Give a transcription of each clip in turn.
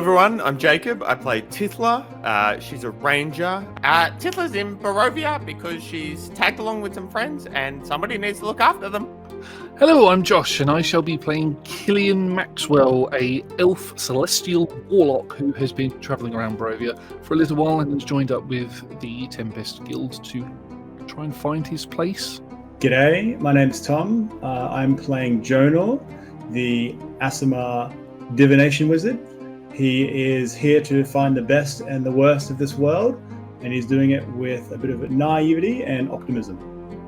everyone, I'm Jacob. I play Tithla. She's a ranger. Tithla's in Barovia because she's tagged along with some friends and somebody needs to look after them. Hello, I'm Josh, and I shall be playing Killian Maxwell, a elf celestial warlock who has been travelling around Barovia for a little while and has joined up with the Tempest Guild to try and find his place. G'day, my name's Tom. I'm playing Jonor, the Aasimar divination wizard. He is here to find the best and the worst of this world, and he's doing it with a bit of naivety and optimism.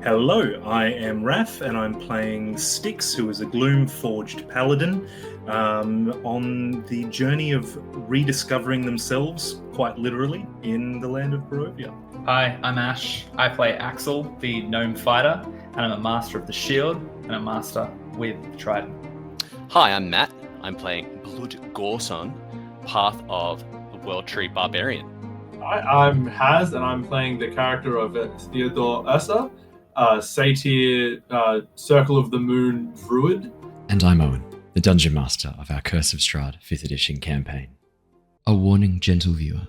Hello, I am Raph, and I'm playing Styx, who is a Gloomforged Paladin, on the journey of rediscovering themselves, quite literally, in the land of Barovia. Hi, I'm Ash. I play Axel, the gnome fighter, and I'm a master of the shield and a master with Trident. Hi, I'm Matt. I'm playing Blood Gorson, Path of the World Tree Barbarian. Hi, I'm Haz, and I'm playing the character of Theodore Ursa, Satyr, Circle of the Moon Druid. And I'm Owen, the Dungeon Master of our Curse of Strahd 5th edition campaign. A warning, gentle viewer.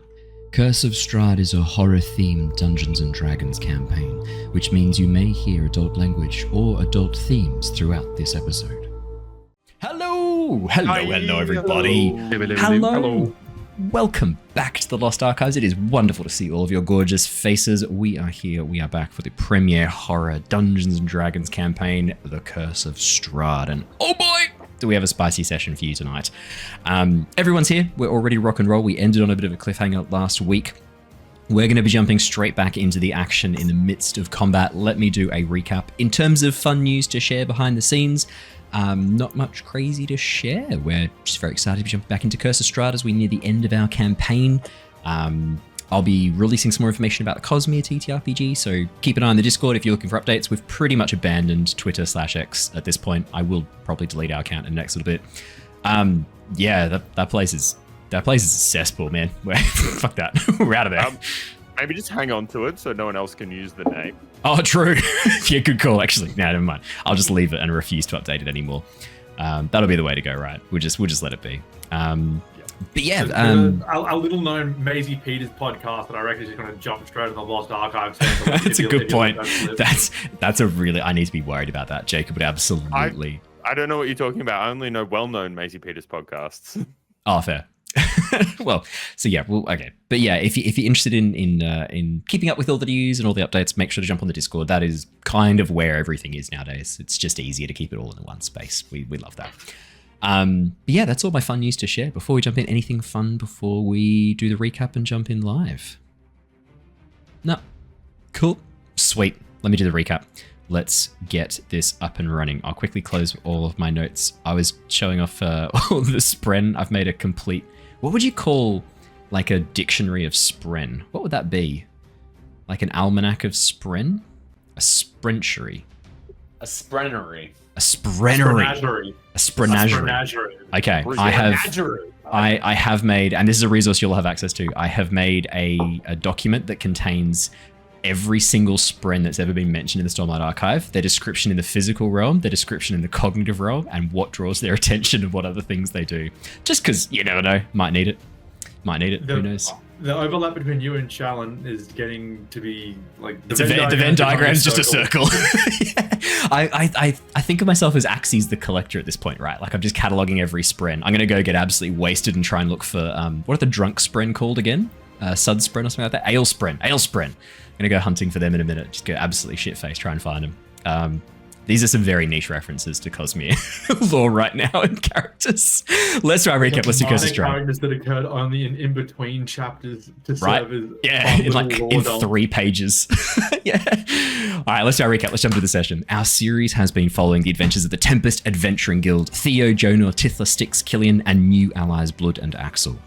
Curse of Strahd is a horror-themed Dungeons & Dragons campaign, which means you may hear adult language or adult themes throughout this episode. Hello everybody. Hello. Welcome back to the Lost Archives. It is wonderful to see all of your gorgeous faces. We are here. We are back for the premiere horror Dungeons & Dragons campaign, The Curse of Strahd. And oh boy, do we have a spicy session for you tonight. Everyone's here. We're already rock and roll. We ended on a bit of a cliffhanger last week. We're going to be jumping straight back into the action in the midst of combat. Let me do a recap. In terms of fun news to share behind the scenes, not much crazy to share. We're just very excited to be jumping back into Curse of Strahd as we near the end of our campaign. I'll be releasing some more information about the Cosmere TTRPG, so keep an eye on the Discord if you're looking for updates. We've pretty much abandoned Twitter/X at this point. I will probably delete our account in the next little bit. That place is a cesspool, man. Fuck that. We're out of there. Maybe just hang on to it so no one else can use the name. Oh, true. Yeah, good call, actually. No, never mind. I'll just leave it and refuse to update it anymore. That'll be the way to go, right? We'll just let it be. But yeah, a little known Maisie Peters podcast that I reckon is just going to jump straight to the Lost Archives. That's a good point. That's a really, I need to be worried about that. Jacob would absolutely. I don't know what you're talking about. I only know well-known Maisie Peters podcasts. Oh, fair. Well, so yeah, okay. But yeah, if you're interested in keeping up with all the news and all the updates, make sure to jump on the Discord. That is kind of where everything is nowadays. It's just easier to keep it all in one space. We love that. But yeah, that's all my fun news to share. Before we jump in, anything fun before we do the recap and jump in live? No. Cool. Sweet. Let me do the recap. Let's get this up and running. I'll quickly close all of my notes. I was showing off all the spren. I've made a complete... What would you call like a dictionary of spren? What would that be? Like an almanac of spren? A sprenchery. A sprennery. A sprennery. A sprenagerie. Okay, I have made, and this is a resource you'll have access to, I have made a document that contains every single spren that's ever been mentioned in the Stormlight Archive, their description in the physical realm, their description in the cognitive realm, and what draws their attention and what other things they do. Just because, you never know, might need it. Who knows? The overlap between you and Shalon is getting to be like... The Venn diagram is just a circle. Yeah. I think of myself as Axes the Collector at this point, right? Like I'm just cataloging every spren. I'm going to go get absolutely wasted and try and look for, what are the drunk spren called again? Sud spren or something like that? Ale spren. I'm going to go hunting for them in a minute. Just go absolutely shit-faced, try and find them. These are some very niche references to Cosmere lore right now and characters. Let's try a recap. Let's do Curse of Strahd. Characters that occurred only in between chapters to serve as... Yeah, in 3 pages. Yeah. All right, let's do our recap. Let's jump into the session. Our series has been following the adventures of the Tempest Adventuring Guild, Theo, Jonor, Tithla, Styx, Killian, and new allies Blood and Axel.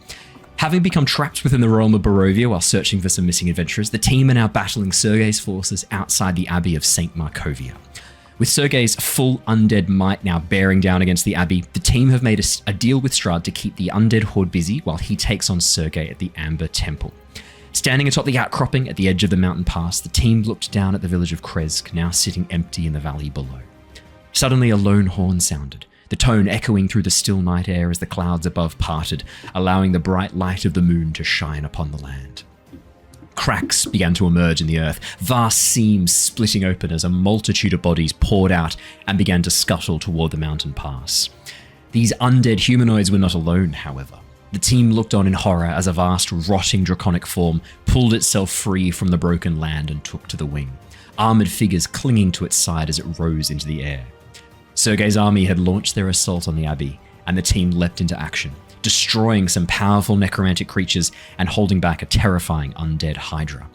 Having become trapped within the realm of Barovia while searching for some missing adventurers, the team are now battling Sergei's forces outside the Abbey of St Markovia. With Sergei's full undead might now bearing down against the Abbey, the team have made a deal with Strahd to keep the undead horde busy while he takes on Sergei at the Amber Temple. Standing atop the outcropping at the edge of the mountain pass, the team looked down at the village of Kresk, now sitting empty in the valley below. Suddenly a lone horn sounded. the tone echoing through the still night air as the clouds above parted, allowing the bright light of the moon to shine upon the land. Cracks began to emerge in the earth, vast seams splitting open as a multitude of bodies poured out and began to scuttle toward the mountain pass. These undead humanoids were not alone, however. The team looked on in horror as a vast, rotting draconic form pulled itself free from the broken land and took to the wing, armoured figures clinging to its side as it rose into the air. Sergei's army had launched their assault on the Abbey, and the team leapt into action, destroying some powerful necromantic creatures and holding back a terrifying undead hydra.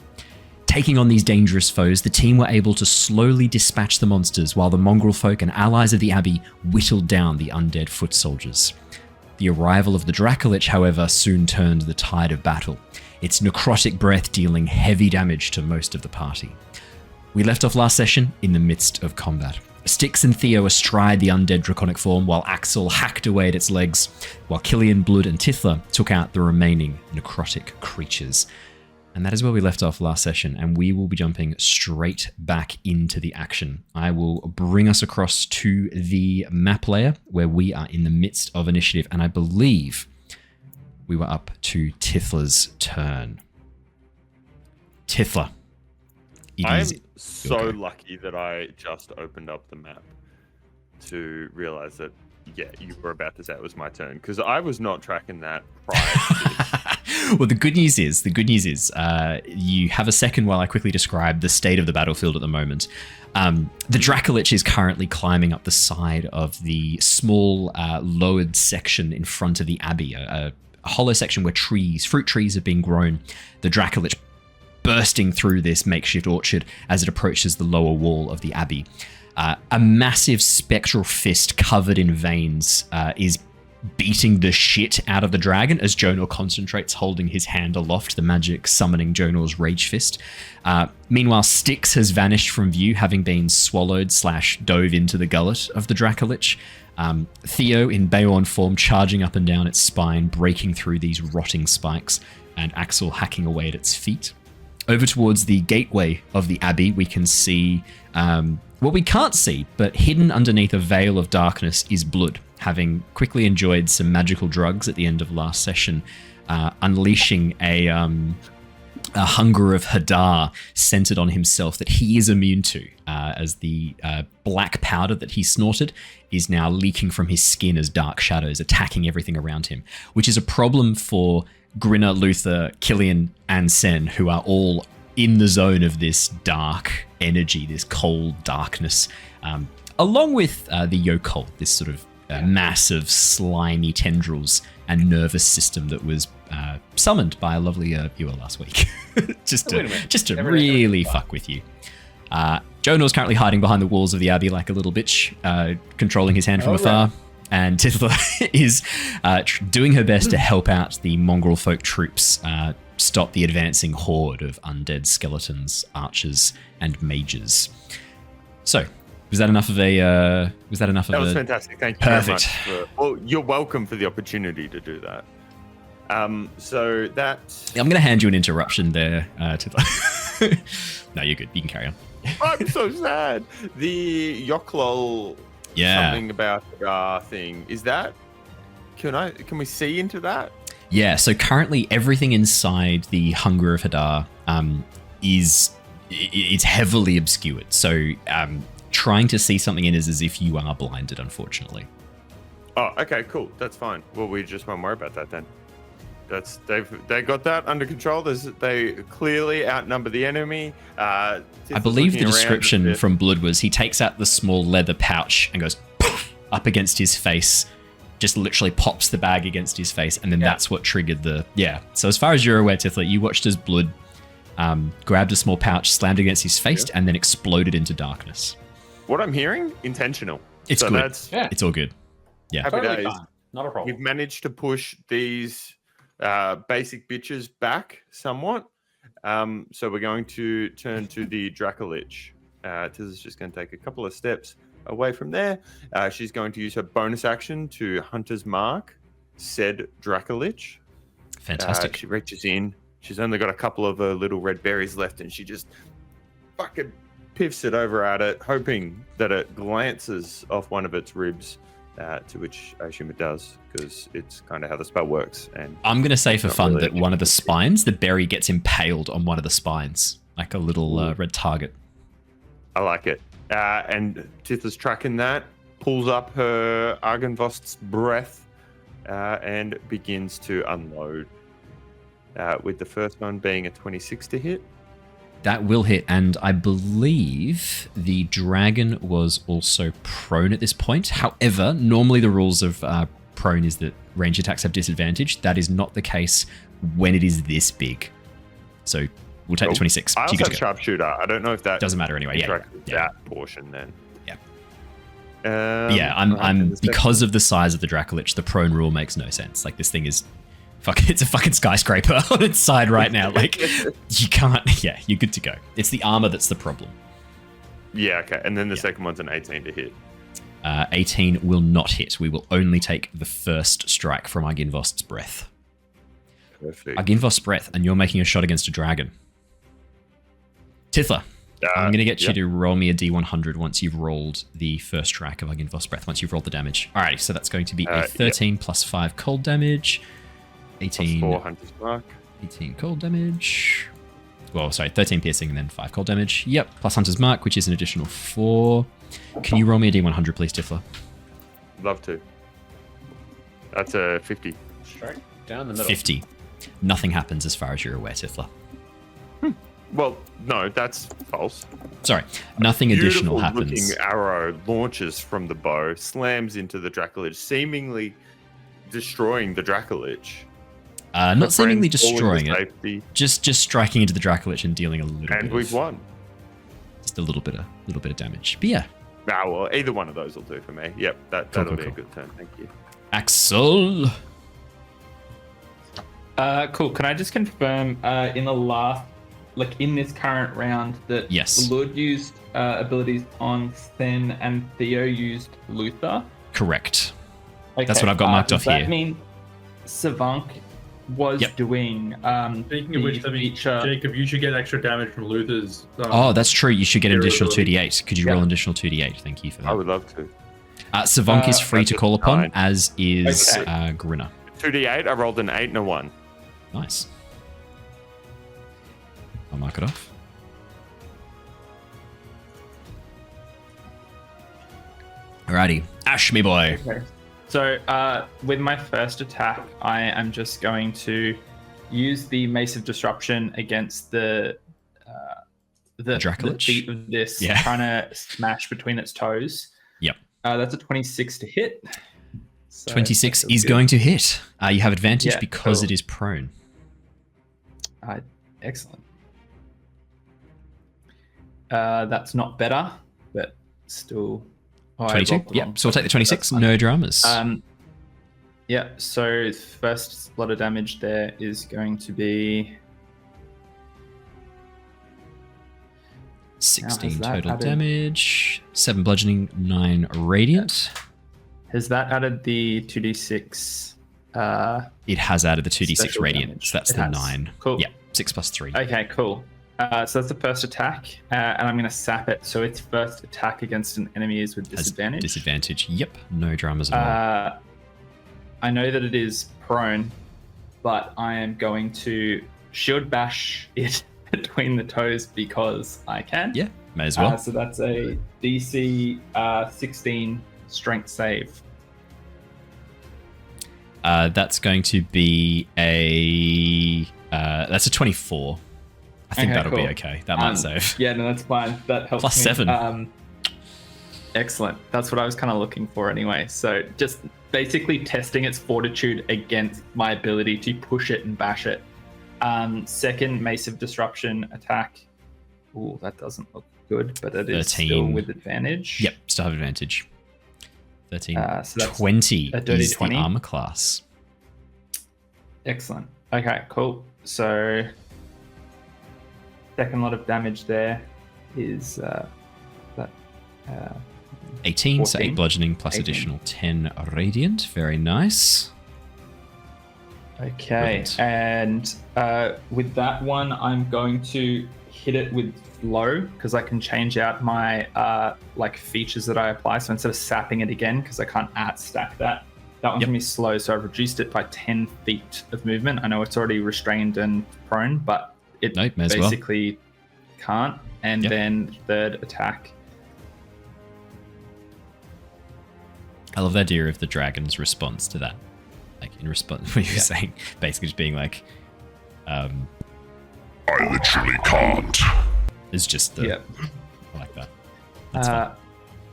Taking on these dangerous foes, the team were able to slowly dispatch the monsters while the mongrel folk and allies of the Abbey whittled down the undead foot soldiers. The arrival of the Dracolich, however, soon turned the tide of battle, its necrotic breath dealing heavy damage to most of the party. We left off last session in the midst of combat. Styx and Theo astride the undead draconic form while Axel hacked away at its legs, while Killian, Blood and Tithla took out the remaining necrotic creatures. And that is where we left off last session, and we will be jumping straight back into the action. I will bring us across to the map layer where we are in the midst of initiative, and I believe we were up to Tithla's turn. Tithla. I'm so lucky that I just opened up the map to realize that, yeah, you were about to say it was my turn, because I was not tracking that prior to this. Well, the good news is, you have a second while I quickly describe the state of the battlefield at the moment. The Dracolich is currently climbing up the side of the small lowered section in front of the Abbey, a hollow section where fruit trees have been grown. The Dracolich bursting through this makeshift orchard as it approaches the lower wall of the Abbey. A massive spectral fist covered in veins is beating the shit out of the dragon as Jonor concentrates holding his hand aloft, the magic summoning Jonor's Rage Fist. Meanwhile, Styx has vanished from view, having been swallowed/dove into the gullet of the Dracolich. Theo, in Beorn form, charging up and down its spine, breaking through these rotting spikes, and Axel hacking away at its feet. Over towards the gateway of the Abbey, we can see, what we can't see, but hidden underneath a veil of darkness is Blood, having quickly enjoyed some magical drugs at the end of last session, unleashing a hunger of Hadar centered on himself that he is immune to, as the black powder that he snorted is now leaking from his skin as dark shadows attacking everything around him, which is a problem for Grinner, Luther, Killian, and Sen, who are all in the zone of this dark energy, this cold darkness, along with the Yokol, this sort of mass of slimy tendrils and nervous system that was summoned by a lovely viewer last week, just to really fuck with you. Jonor's currently hiding behind the walls of the Abbey like a little bitch, controlling his hand from afar. Right. And Tithla is doing her best to help out the mongrel folk troops stop the advancing horde of undead skeletons, archers, and mages. So, was that enough of a? That was fantastic. Thank you Perfect. very much. Well, you're welcome for the opportunity to do that. So that I'm going to hand you an interruption there, Tithla. No, you're good. You can carry on. I'm so sad. The Yoklol. Yeah. Something about thing. Is that? Can we see into that? Yeah. So currently, everything inside the Hunger of Hadar it's heavily obscured. So trying to see something in is as if you are blinded, unfortunately. Oh, okay, cool. That's fine. Well, we just won't worry about that then. They got that under control. They clearly outnumber the enemy. I believe the description from Blood was he takes out the small leather pouch and goes poof, up against his face, just literally pops the bag against his face, and then that's what triggered the... Yeah. So as far as you're aware, Tithla, you watched as Blood grabbed a small pouch, slammed against his face, and then exploded into darkness. What I'm hearing, intentional. It's so good. It's all good. Yeah. Happy Totally days. fine. Not a problem. We've managed to push these basic bitches back somewhat. So we're going to turn to the Dracolich. Tiz's just going to take a couple of steps away from there. She's going to use her bonus action to Hunter's Mark said Dracolich. Fantastic. She reaches in. She's only got a couple of little red berries left, and she just fucking piffs it over at it, hoping that it glances off one of its ribs to which I assume it does, because it's kind of how the spell works. And I'm going to say for not fun really that one of the spines, the berry gets impaled on one of the spines, like a little red target. I like it. And Tithla's tracking that, pulls up her Argynvost's breath, and begins to unload. With the first one being a 26 to hit. That will hit, and I believe the dragon was also prone at this point. However, normally the rules of prone is that range attacks have disadvantage. That is not the case when it is this big. So we'll take the 26. I also have sharpshooter. I don't know if that doesn't matter anyway. Yeah. That portion then. Yeah. I'm because of the size of the Dracolich, the prone rule makes no sense. Like, this thing is it's a fucking skyscraper on its side right now. Like, you can't. Yeah, you're good to go. It's the armor that's the problem. Yeah, okay. And then the second one's an 18 to hit. 18 will not hit. We will only take the first strike from Argynvost's breath. Perfect. Argynvost's breath, and you're making a shot against a dragon. Tithla, I'm going to get you to roll me a d100 once you've rolled the first strike of Argynvost's breath, once you've rolled the damage. Alrighty, so that's going to be a 13 plus 5 cold damage. 18, 4 Hunter's Mark. 18 cold damage. Well, sorry, 13 piercing and then 5 cold damage. Yep, plus Hunter's Mark, which is an additional 4. Can you roll me a d100, please, Tithla? Love to. That's a 50. Straight down the middle. 50. Nothing happens as far as you're aware, Tithla. Well, no, that's false. Sorry, nothing additional happens. Beautiful looking arrow launches from the bow, slams into the Dracolich, seemingly destroying the Dracolich. Not seemingly destroying it, just striking into the Dracolich and dealing a little bit. And we've won. Just a little bit of damage. But yeah. Well, either one of those will do for me. Yep, that'll be a good turn. Thank you. Axel. Cool. Can I just confirm in the last, like in this current round, that yes, Lord used abilities on Sten and Theo used Luther? Correct. Okay. That's what I've got marked off here. Does that mean Savank was doing Speaking of which, Jacob, you should get extra damage from Luther's. Oh, that's true. You should get an additional 2d8. Could you roll an additional 2d8? Thank you for that. I would love to. Savank is free to call upon, as is Grinner. 2d8, I rolled an 8 and a 1. Nice. I'll mark it off. Alrighty. Ash, me boy. Okay. So with my first attack, I am just going to use the Mace of Disruption against the Dracolich? feet of this, trying to smash between its toes. Yep. That's a 26 to hit. So 26 is going to hit. You have advantage because it is prone. Excellent. That's not better, but still... 22. Yep. So we'll take the 26. No dramas. Yeah. So first lot of damage there is going to be 16 total damage. 7 bludgeoning, 9 radiant. Has that added the 2d6? It has added the 2d6 radiant. Damage. So that's the 9. Cool. Yeah. 6 plus 3. Okay. Cool. So that's the first attack, and I'm going to sap it. So its first attack against an enemy is with disadvantage. Disadvantage. Yep. No dramas at all. I know that it is prone, but I am going to shield bash it between the toes because I can. Yeah, may as well. So that's a DC 16 strength save. That's going to be that's a 24. I think that'll be okay. That might save. Yeah, no, that's fine. That helps. Plus me. 7. Excellent. That's what I was kind of looking for anyway. So just basically testing its fortitude against my ability to push it and bash it. Second Mace of Disruption attack. Ooh, that doesn't look good, but it is 13. Still with advantage. Yep, still have advantage. 13. So 20 a dirty is 20. the armor class. Excellent. Okay, cool. So second lot of damage there is 18, 14. so 8 bludgeoning plus 18. additional 10 radiant. Very nice. Okay, Brilliant. and with that one, I'm going to hit it with low because I can change out my like features that I apply. So instead of sapping it again, because I can't stack that one's gonna be slow. So I've reduced it by 10 feet of movement. I know it's already restrained and prone, but it basically can't. And then third attack. I love the idea of the dragon's response to that. Like in response, what you were saying, basically just being like, I literally can't. It's just the. I like that. That's fun.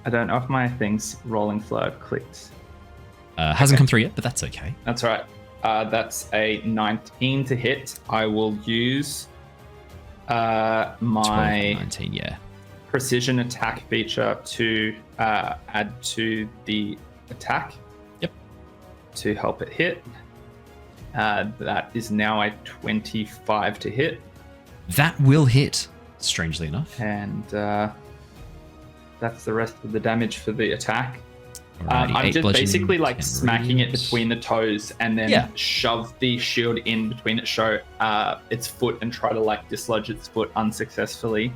I don't know if my thing's rolling slow clicked. Hasn't come through yet, but that's okay. That's right. That's a 19 to hit. I will use my 19, precision attack feature to add to the attack. Yep. To help it hit. That is now a 25 to hit. That will hit, strangely enough. And that's the rest of the damage for the attack. Alrighty, I'm just basically like 10 smacking it ribs. between the toes and then shove the shield in between its foot and try to like dislodge its foot unsuccessfully.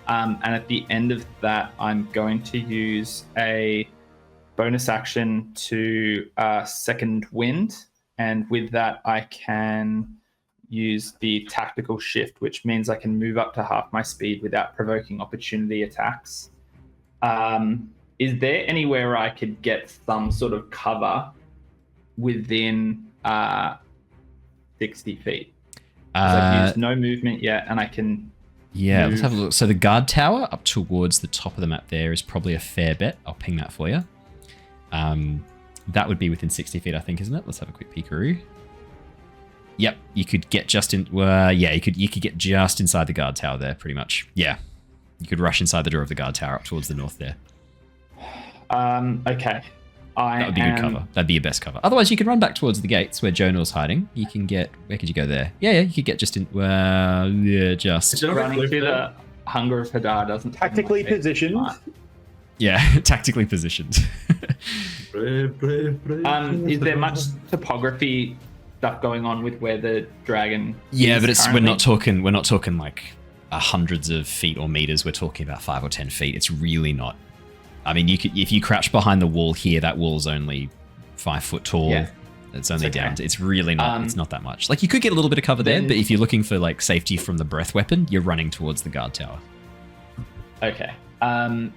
And at the end of that, I'm going to use a bonus action to second wind. And with that, I can use the tactical shift, which means I can move up to half my speed without provoking opportunity attacks. Is there anywhere I could get some sort of cover within 60 feet? I've used no movement yet, and I can move. Let's have a look. So the guard tower up towards the top of the map there is probably a fair bet. I'll ping that for you. That would be within 60 feet, I think, isn't it? Let's have a quick peekaroo. Yep, you could get just in. You could get just inside the guard tower there, pretty much. Yeah, you could rush inside the door of the guard tower up towards the north there. Okay. That would be good cover. That'd be your best cover. Otherwise, you could run back towards the gates where Jonor's hiding. You can get. Where could you go there? Yeah, you could get just in. Just running through the Hunger of Hadar doesn't Tactically positioned. Yeah, tactically positioned. Is there much topography stuff going on with where the dragon? Yeah, is but currently? we're not talking like hundreds of feet or meters. We're talking about 5 or 10 feet. It's really not. I mean, you could if you crouch behind the wall here, that wall's only 5 foot tall. Yeah. It's only down. It's really not. It's not that much. Like you could get a little bit of cover there, but if you're looking for like safety from the breath weapon, you're running towards the guard tower. Okay. In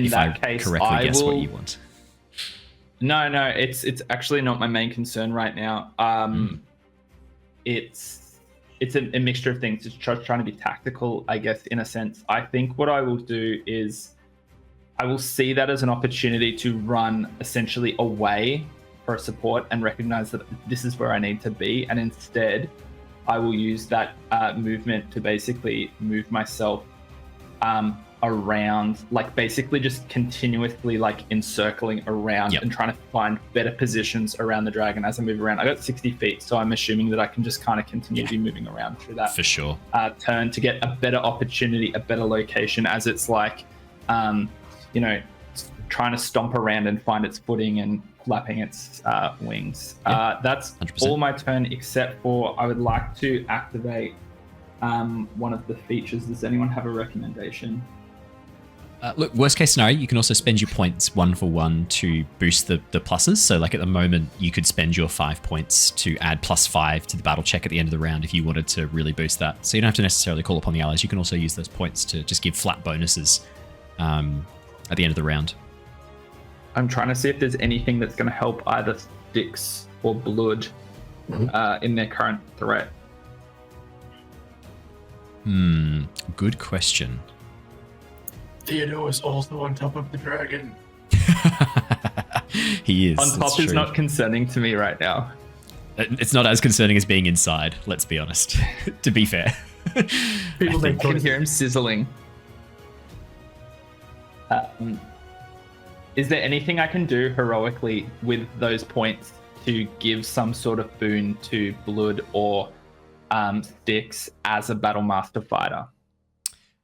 If that I case, correctly I guess will. what you want. No, it's actually not my main concern right now. It's a mixture of things. It's just trying to be tactical, I guess, in a sense. I think what I will do is I will see that as an opportunity to run essentially away for a support and recognize that this is where I need to be. And instead, I will use that movement to basically move myself around, like basically just continuously like encircling around and trying to find better positions around the dragon as I move around. I got 60 feet, so I'm assuming that I can just kind of continue to be moving around through that For sure. turn to get a better opportunity, a better location as it's like, trying to stomp around and find its footing and flapping its wings. That's 100%. all my turn, except for I would like to activate one of the features. Does anyone have a recommendation? Look, worst case scenario, you can also spend your points 1 for 1 to boost the pluses. So like at the moment, you could spend your 5 points to add +5 to the battle check at the end of the round if you wanted to really boost that. So you don't have to necessarily call upon the allies. You can also use those points to just give flat bonuses at the end of the round. I'm trying to see if there's anything that's going to help either Styx or Blood in their current threat. Good question. Theo is also on top of the dragon. He is. On that's top is true. not concerning to me right now. It's not as concerning as being inside, let's be honest. To be fair. People I make can choices. hear him sizzling. Is there anything I can do heroically with those points to give some sort of boon to Blood or Styx as a Battle Master fighter?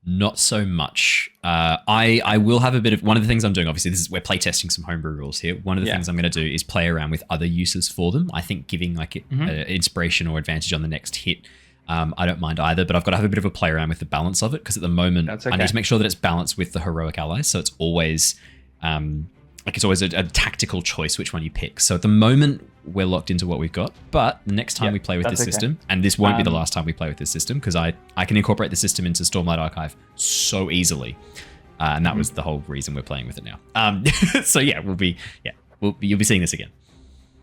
Not so much. I will have a bit of one of the things I'm doing. Obviously, we're playtesting some homebrew rules here. One of the things I'm going to do is play around with other uses for them. I think giving like inspiration or advantage on the next hit I don't mind either, but I've got to have a bit of a play around with the balance of it, because at the moment That's I okay. need to make sure that it's balanced with the heroic allies, so it's always it's always a tactical choice which one you pick. So at the moment we're locked into what we've got, but the next time Yep, we play with that's this okay. system, and this won't be the last time we play with this system, because I can incorporate the system into Stormlight Archive so easily, and that was the whole reason we're playing with it now. So yeah, you'll be seeing this again.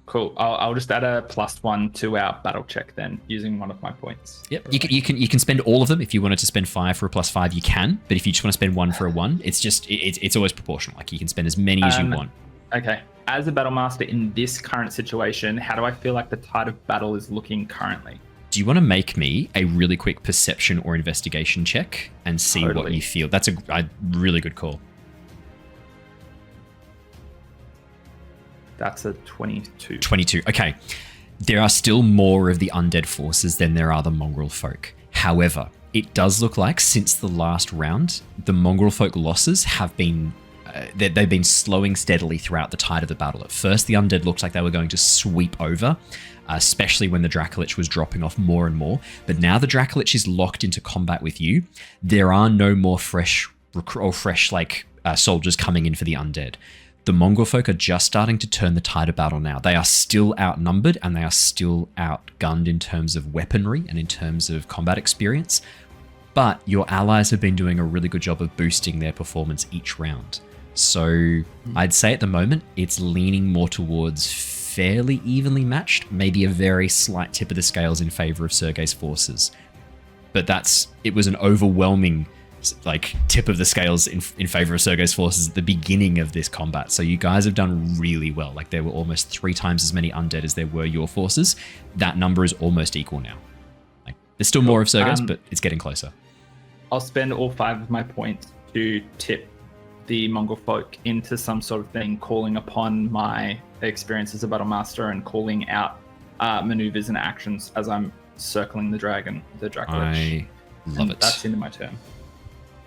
Cool. I'll just add a +1 to our battle check then, using one of my points. Yep, you can spend all of them. If you wanted to spend 5 for a +5, you can. But if you just want to spend 1 for a 1, it's always proportional. Like, you can spend as many as you want. Okay. As a battle master in this current situation, how do I feel like the tide of battle is looking currently? Do you want to make me a really quick perception or investigation check and see what Totally. you feel? That's a really good call. That's a 22. 22. Okay. There are still more of the undead forces than there are the mongrel folk. However, it does look like since the last round, the mongrel folk losses have been they've been slowing steadily throughout the tide of the battle. At first, the undead looked like they were going to sweep over, especially when the Dracolich was dropping off more and more. But now the Dracolich is locked into combat with you. There are no more fresh soldiers coming in for the undead. The mongrel folk are just starting to turn the tide of battle now. They are still outnumbered and they are still outgunned in terms of weaponry and in terms of combat experience. But your allies have been doing a really good job of boosting their performance each round. So I'd say at the moment, it's leaning more towards fairly evenly matched, maybe a very slight tip of the scales in favor of Sergei's forces. But it was an overwhelming tip of the scales in favor of Sergei's forces at the beginning of this combat. So you guys have done really well. Like, there were almost 3 times as many undead as there were your forces. That number is almost equal now. Like, there's still more of Sergei's, but it's getting closer. I'll spend all 5 of my points to tip the mongrel folk into some sort of thing, calling upon my experience as a battle master and calling out maneuvers and actions as I'm circling the Dracolich. I love it. That's into my turn.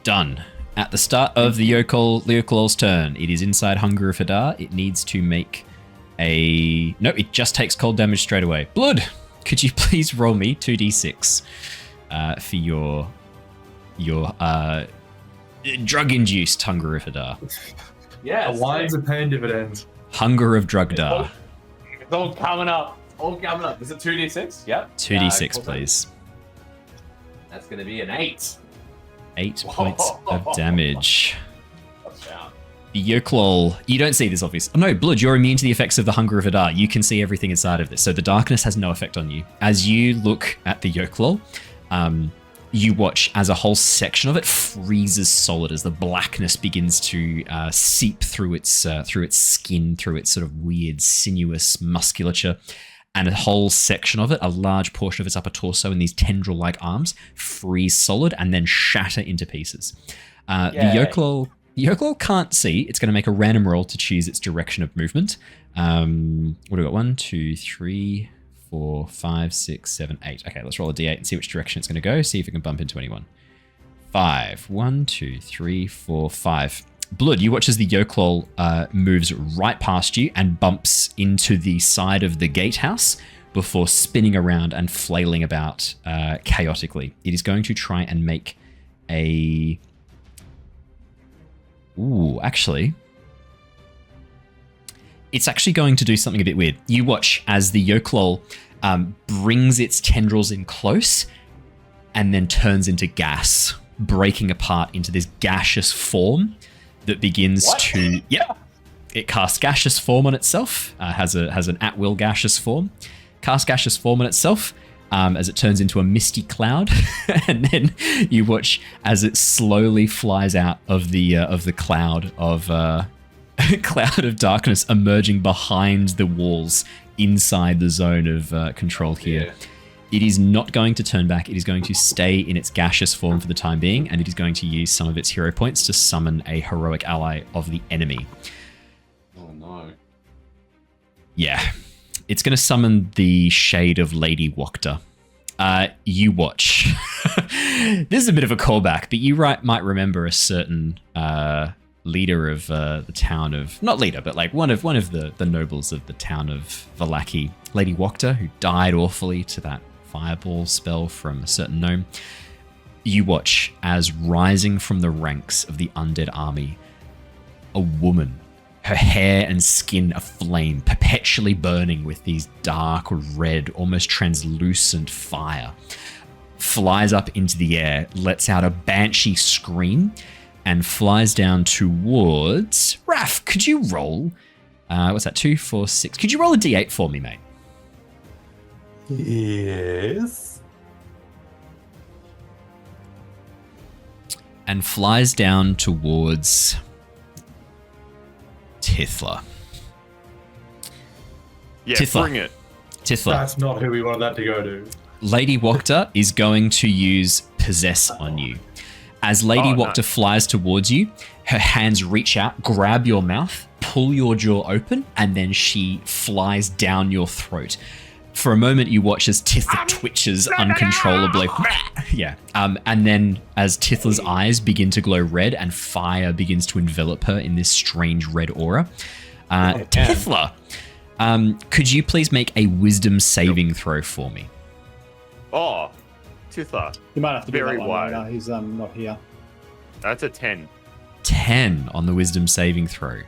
Done. At the start of the Yokol's turn, it is inside Hunger of Hadar. It needs to make no, it just takes cold damage straight away. Blood, could you please roll me 2d6 for your drug-induced Hunger of Hadar? Yeah, the wines are paying dividends. Hunger of Drugdar. It's all coming up. Is it 2d6? Yep. 2d6, cool. please. That's going to be an 8. 8 points of damage. Touchdown. The Yoklol, you don't see this, obviously. Oh, no, Blood, you're immune to the effects of the Hunger of Hadar. You can see everything inside of this. So the darkness has no effect on you. As you look at the Yoklol, you watch as a whole section of it freezes solid as the blackness begins to seep through its skin, through its sort of weird, sinuous musculature. And a whole section of it, a large portion of its upper torso and these tendril-like arms, freeze solid and then shatter into pieces. The Yoklol can't see. It's going to make a random roll to choose its direction of movement. What do we got? 1, 2, 3, 4, 5, 6, 7, 8. Okay, let's roll a d8 and see which direction it's going to go. See if it can bump into anyone. 5. 1, 2, 3, 4, 5. Blood, you watch as the Yoklol moves right past you and bumps into the side of the gatehouse before spinning around and flailing about chaotically. It is going to try and make a... actually... It's actually going to do something a bit weird. You watch as the Yoklol brings its tendrils in close and then turns into gas, breaking apart into this gaseous form that begins to... Yep. It casts gaseous form on itself, has an at-will gaseous form. Casts gaseous form on itself as it turns into a misty cloud. And then you watch as it slowly flies out of the cloud of cloud of darkness emerging behind the walls inside the zone of control here. Yeah. It is not going to turn back. It is going to stay in its gaseous form for the time being, and it is going to use some of its hero points to summon a heroic ally of the enemy. Oh no. Yeah. It's going to summon the Shade of Lady Wachter. You watch. This is a bit of a callback, but you might remember a certain leader of the town of... Not leader, but like one of the nobles of the town of Vallaki, Lady Wachter, who died awfully to that fireball spell from a certain gnome. You watch as rising from the ranks of the undead army, a woman, her hair and skin aflame, perpetually burning with these dark red, almost translucent fire, flies up into the air, lets out a banshee scream, and flies down towards Raph. Could you roll? What's that? 2, 4, 6. Could you roll a d8 for me, mate? Yes. And flies down towards Tithla. Yeah, Tithla. bring it. Tithla. That's not who we wanted that to go to. Lady Wachter is going to use Possess on you. As Lady Wachter flies towards you, her hands reach out, grab your mouth, pull your jaw open, and then she flies down your throat. For a moment, you watch as Tithla twitches uncontrollably. Yeah. And then as Tithla's eyes begin to glow red and fire begins to envelop her in this strange red aura. Tithla, could you please make a wisdom saving throw for me? Oh, Tithla. You might have to do Very that one wide. later. He's not here. That's a 10. 10 on the wisdom saving throw.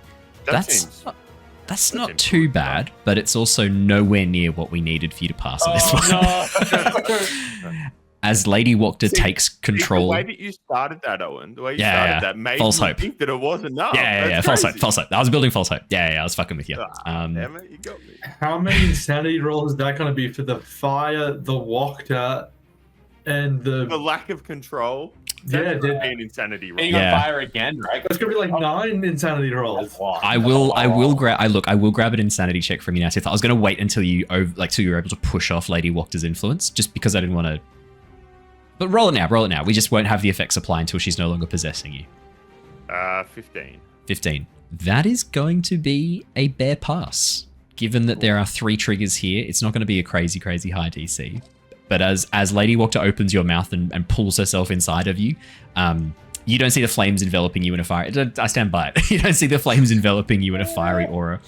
That's not too bad, but it's also nowhere near what we needed for you to pass on this one. No. As Lady Wachter takes control. The way that you started that, Owen, the way you Yeah, started that made false me hope. think that it was enough. Yeah, That's false crazy. hope, false hope. I was building false hope. Yeah, I was fucking with you. Damn it, you got me. How many insanity rolls is that going to be for the fire, the Wachter, and The the... lack of control. Yeah, That's an insanity roll. And you're Yeah. gonna fire again, right? It's going to be like 9 insanity rolls. I will grab an insanity check from you now, Tithla. I was going to wait until you till you were able to push off Lady Wachter's influence, just because I didn't want to. But roll it now. We just won't have the effects apply until she's no longer possessing you. 15. 15. That is going to be a bare pass. Given that there are 3 triggers here, it's not going to be a crazy high DC. But as Lady Wachter opens your mouth and pulls herself inside of you, you don't see the flames enveloping you in a fire. I stand by it. You don't see the flames enveloping you in a fiery aura.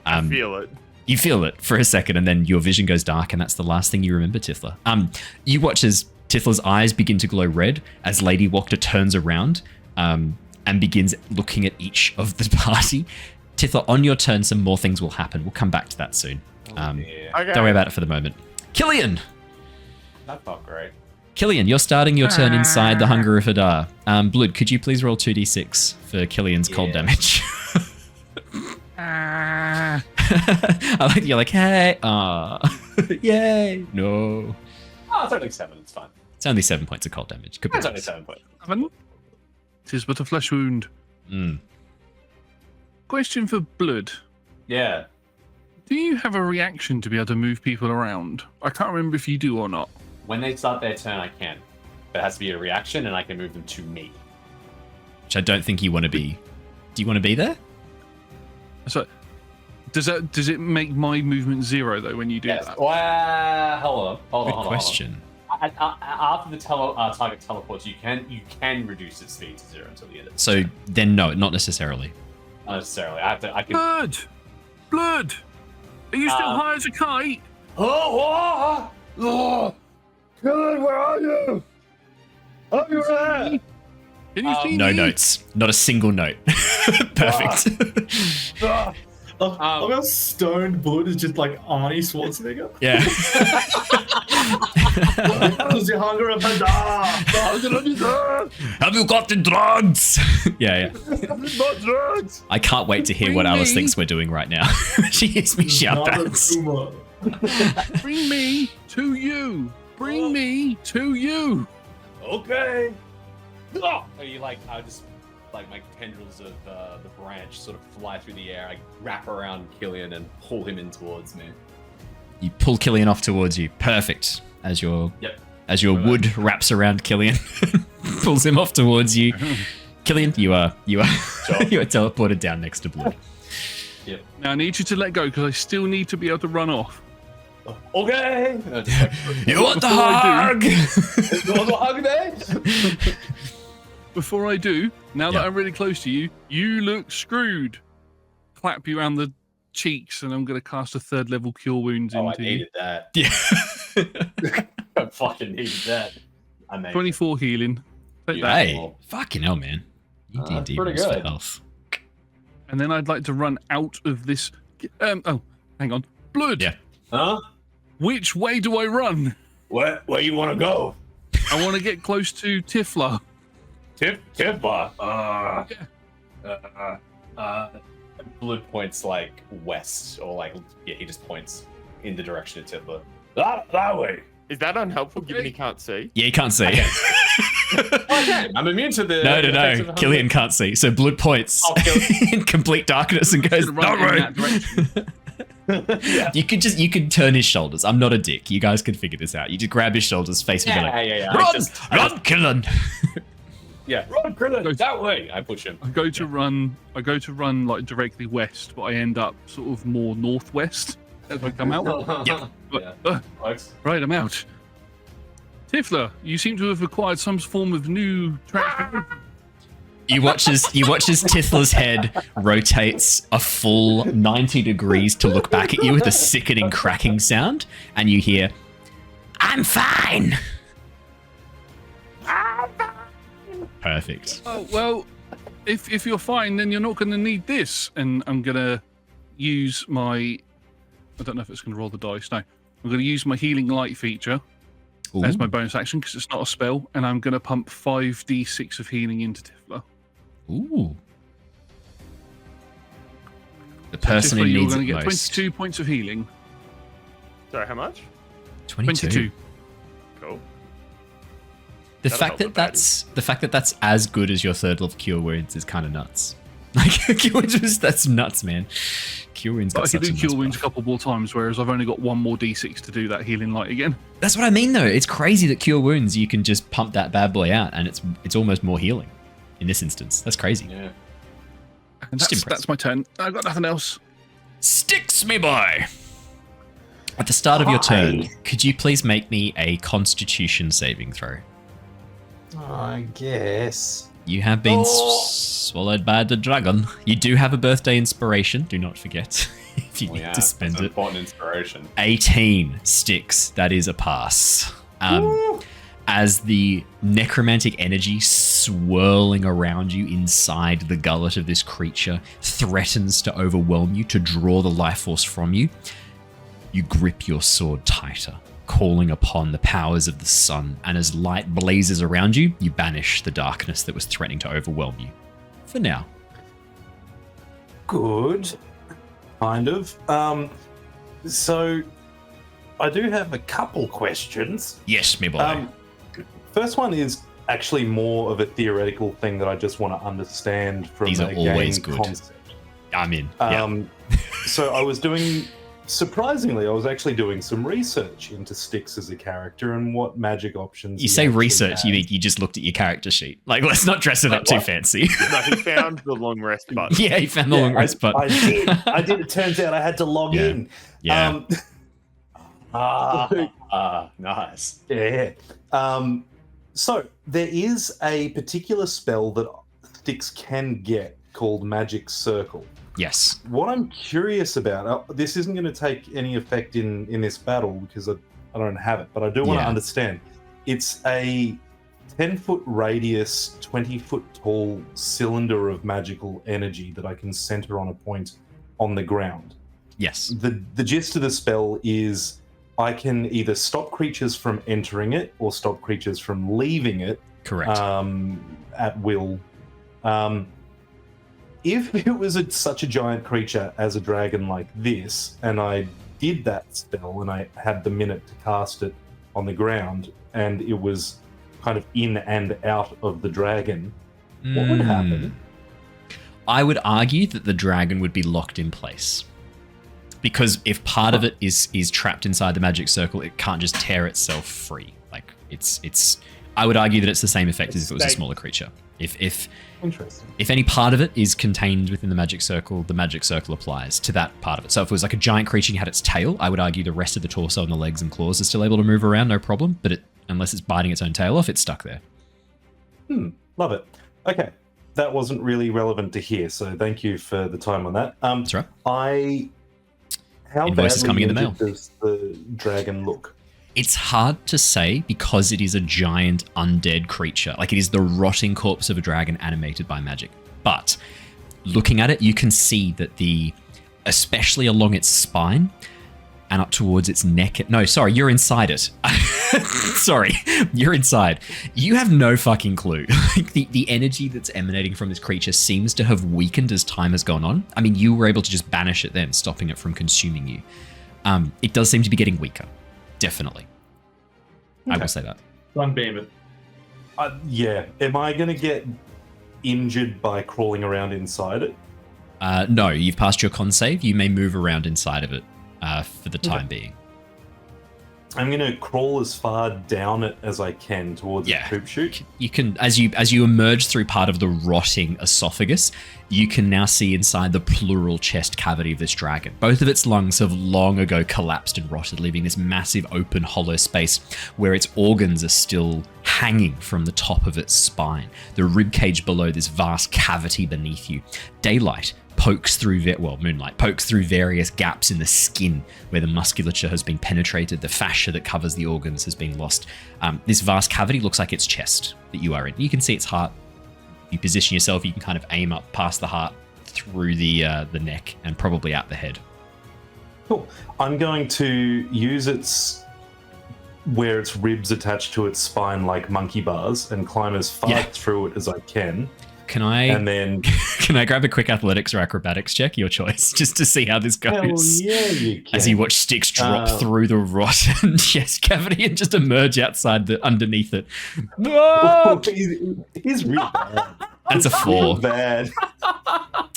I feel it. You feel it for a second, and then your vision goes dark, and that's the last thing you remember, Tithla. You watch as Tithla's eyes begin to glow red as Lady Wachter turns around and begins looking at each of the party. Tithla, on your turn, some more things will happen. We'll come back to that soon. Okay. Don't worry about it for the moment. Killian! That felt great. Killian, you're starting your turn inside the Hunger of Hadar. Blood, could you please roll 2d6 for Killian's cold damage? I like you're like, hey, yay, no. Oh, it's only 7. It's fine. It's only 7 points of cold damage. Could be It's only worse. 7 points. 7. 'Tis but a flesh wound. Question for Blood. Yeah. Do you have a reaction to be able to move people around? I can't remember if you do or not. When they start their turn, I can. But it has to be a reaction, and I can move them to me. Which I don't think you want to be. Do you want to be there? So, does it make my movement 0 though when you do that? Well, hold on. Good question. After the target teleports, you can reduce its speed to 0 until the end of the So turn. then no, not necessarily. Not necessarily. I can. Blood! Are you still high as a kite? Oh! Killian, where are you? Up your ass! Can you see No me? notes. Not a single note. Perfect. Look how stoned Blood is just like Arnie Schwarzenegger. Yeah. Because your hunger of Hadar. Have you got the drugs? yeah. Not drugs! I can't wait to hear what Bring Alice me. thinks we're doing right now. She hears me shout Not a that. tumor. Bring me to you. Bring me to you. Okay. Are you like? I just like my tendrils of the branch sort of fly through the air. I wrap around Killian and pull him in towards me. You pull Killian off towards you. Perfect. As your wood wraps around Killian, pulls him off towards you. Killian, you are you are teleported down next to Blood. Yep. Now I need you to let go because I still need to be able to run off. Okay. You want the Before I hug? You want the hug there? Before I do, now that I'm really close to you, you look screwed. Clap you around the cheeks, and I'm going to cast a 3rd level Cure Wounds Oh, I into you. needed that. Yeah. I fucking needed that. Amazing. 24 healing. Take that. Hey, fucking hell, man. You D&D pretty rolls for good. health. And then I'd like to run out of this. Oh, hang on. Blood. Yeah. Huh? Which way do I run? Where you want to go? I want to get close to Tithla. Tithla. Blood points like west, or like he just points in the direction of Tithla. That way. Is that unhelpful given he can't see? Yeah, you can't see. Okay, I'm immune to the. effects of No. a Killian can't see. So Blood points I'll kill in complete darkness and goes, Run "No in way." that direction. Yeah. You could turn his shoulders. I'm not a dick. You guys can figure this out. You just grab his shoulders, face him, Yeah. like, I run, just- run, Killian. Yeah, run, Krillin, that way. I push him. I go to run like directly west, but I end up sort of more northwest as I come out. Yep. But, Yeah. Works. right, I'm out. Tifla, you seem to have acquired some form of new track. You watch as Tithla's head rotates a full 90 degrees to look back at you with a sickening cracking sound, and you hear, "I'm fine." Perfect. Oh, well, if you're fine, then you're not going to need this. And I'm going to use my... I don't know if it's going to roll the dice. No. I'm going to use my Healing Light feature as my bonus action because it's not a spell. And I'm going to pump 5d6 of healing into Tifla. Ooh. The person who Tifla, you're needs going it to get most. 22 points of healing. Sorry, how much? 22. Cool. The That'll fact help that the baddies. that's as good as your third level Cure Wounds is kind of nuts. Like Cure Wounds, that's nuts, man. Cure Wounds But got I can such do a Cure nice Wounds a buff. couple more times, whereas I've only got one more d6 to do that Healing Light again. That's what I mean, though. It's crazy that Cure Wounds, you can just pump that bad boy out, and it's almost more healing in this instance. That's crazy. Yeah. And Just that's my turn. I've got nothing else. Styx, me boy! At the start of your turn, could you please make me a Constitution saving throw? I guess. You have been swallowed by the dragon. You do have a birthday inspiration, do not forget, if you need to spend that's an it. important inspiration. 18 Styx, that is a pass. As the necromantic energy swirling around you inside the gullet of this creature threatens to overwhelm you, to draw the life force from you, you grip your sword tighter, calling upon the powers of the sun, and as light blazes around you, you banish the darkness that was threatening to overwhelm you. For now. Good. Kind of. So I do have a couple questions. Yes, me boy. First one is actually more of a theoretical thing that I just want to understand from These a are always game good. concept. I'm in. Yeah. So I was surprisingly, I was actually doing some research into Styx as a character and what magic options. You he say actually research, you had. mean you just looked at your character sheet. Like, let's not dress it up too what? fancy. No, he found the long rest button. Yeah, he found the long rest button. I did. I did. It turns out I had to log Yeah. in. Yeah. Nice. Yeah. So there is a particular spell that Styx can get called Magic Circle. Yes. What I'm curious about, this isn't going to take any effect in this battle because I don't have it, but I do want to Yeah. understand. It's a 10-foot radius, 20-foot tall cylinder of magical energy that I can center on a point on the ground. Yes. The gist of the spell is I can either stop creatures from entering it or stop creatures from leaving it Correct. at will. If it was such a giant creature as a dragon like this, and I did that spell and I had the minute to cast it on the ground, and it was kind of in and out of the dragon, what would happen? I would argue that the dragon would be locked in place. Because if part of it is trapped inside the magic circle, it can't just tear itself free. Like it's I would argue that it's the same effect as if it was a smaller creature. If Interesting. if any part of it is contained within the magic circle applies to that part of it. So if it was like a giant creature and had its tail, I would argue the rest of the torso and the legs and claws are still able to move around, no problem. But unless it's biting its own tail off, it's stuck there. Love it. Okay. That wasn't really relevant to here, so thank you for the time on that. That's right. How Invoice is badly coming in the injured does the dragon look? It's hard to say because it is a giant undead creature. Like, it is the rotting corpse of a dragon animated by magic. But looking at it, you can see that especially along its spine and up towards its neck. No, sorry, you're inside it. Sorry, you're inside. You have no fucking clue. Like, the energy that's emanating from this creature seems to have weakened as time has gone on. I mean, you were able to just banish it then, stopping it from consuming you. It does seem to be getting weaker. Definitely. Okay. I will say that. Sunbeam it. Yeah. Am I going to get injured by crawling around inside it? No, you've passed your con save. You may move around inside of it for the time being. I'm going to crawl as far down it as I can towards the poop chute. You can, as you emerge through part of the rotting esophagus, you can now see inside the pleural chest cavity of this dragon. Both of its lungs have long ago collapsed and rotted, leaving this massive open hollow space where its organs are still hanging from the top of its spine. The ribcage below this vast cavity beneath you. Daylight pokes through, moonlight pokes through various gaps in the skin where the musculature has been penetrated, the fascia that covers the organs has been lost. This vast cavity looks like its chest that you are in. You can see its heart. If you position yourself, you can kind of aim up past the heart, through the neck, and probably out the head. Cool. I'm going to use where its ribs attached to its spine like monkey bars and climb as far through it as I can. Can I grab a quick athletics or acrobatics check? Your choice, just to see how this goes. Hell yeah, you can. As you watch Styx drop through the rotten chest cavity and just emerge outside underneath it. Oh, he's really bad. That's a 4. Bad.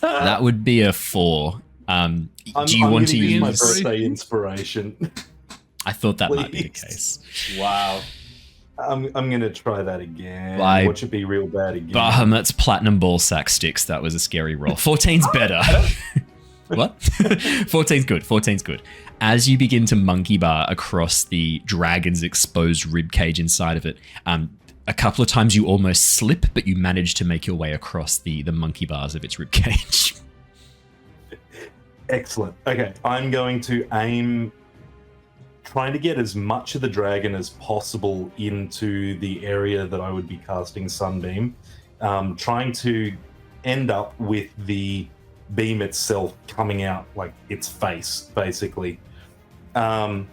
That would be a 4. Do you want to use my birthday inspiration? I thought that might be the case. Wow. I'm going to try that again. Watch it be real bad again. Bahamut's platinum ball sack Styx. That was a scary roll. 14's better. What? 14's good. 14's good. As you begin to monkey bar across the dragon's exposed ribcage inside of it, a couple of times you almost slip, but you manage to make your way across the monkey bars of its ribcage. Excellent. Okay, I'm going to aim, trying to get as much of the dragon as possible into the area that I would be casting Sunbeam, trying to end up with the beam itself coming out like its face, basically. And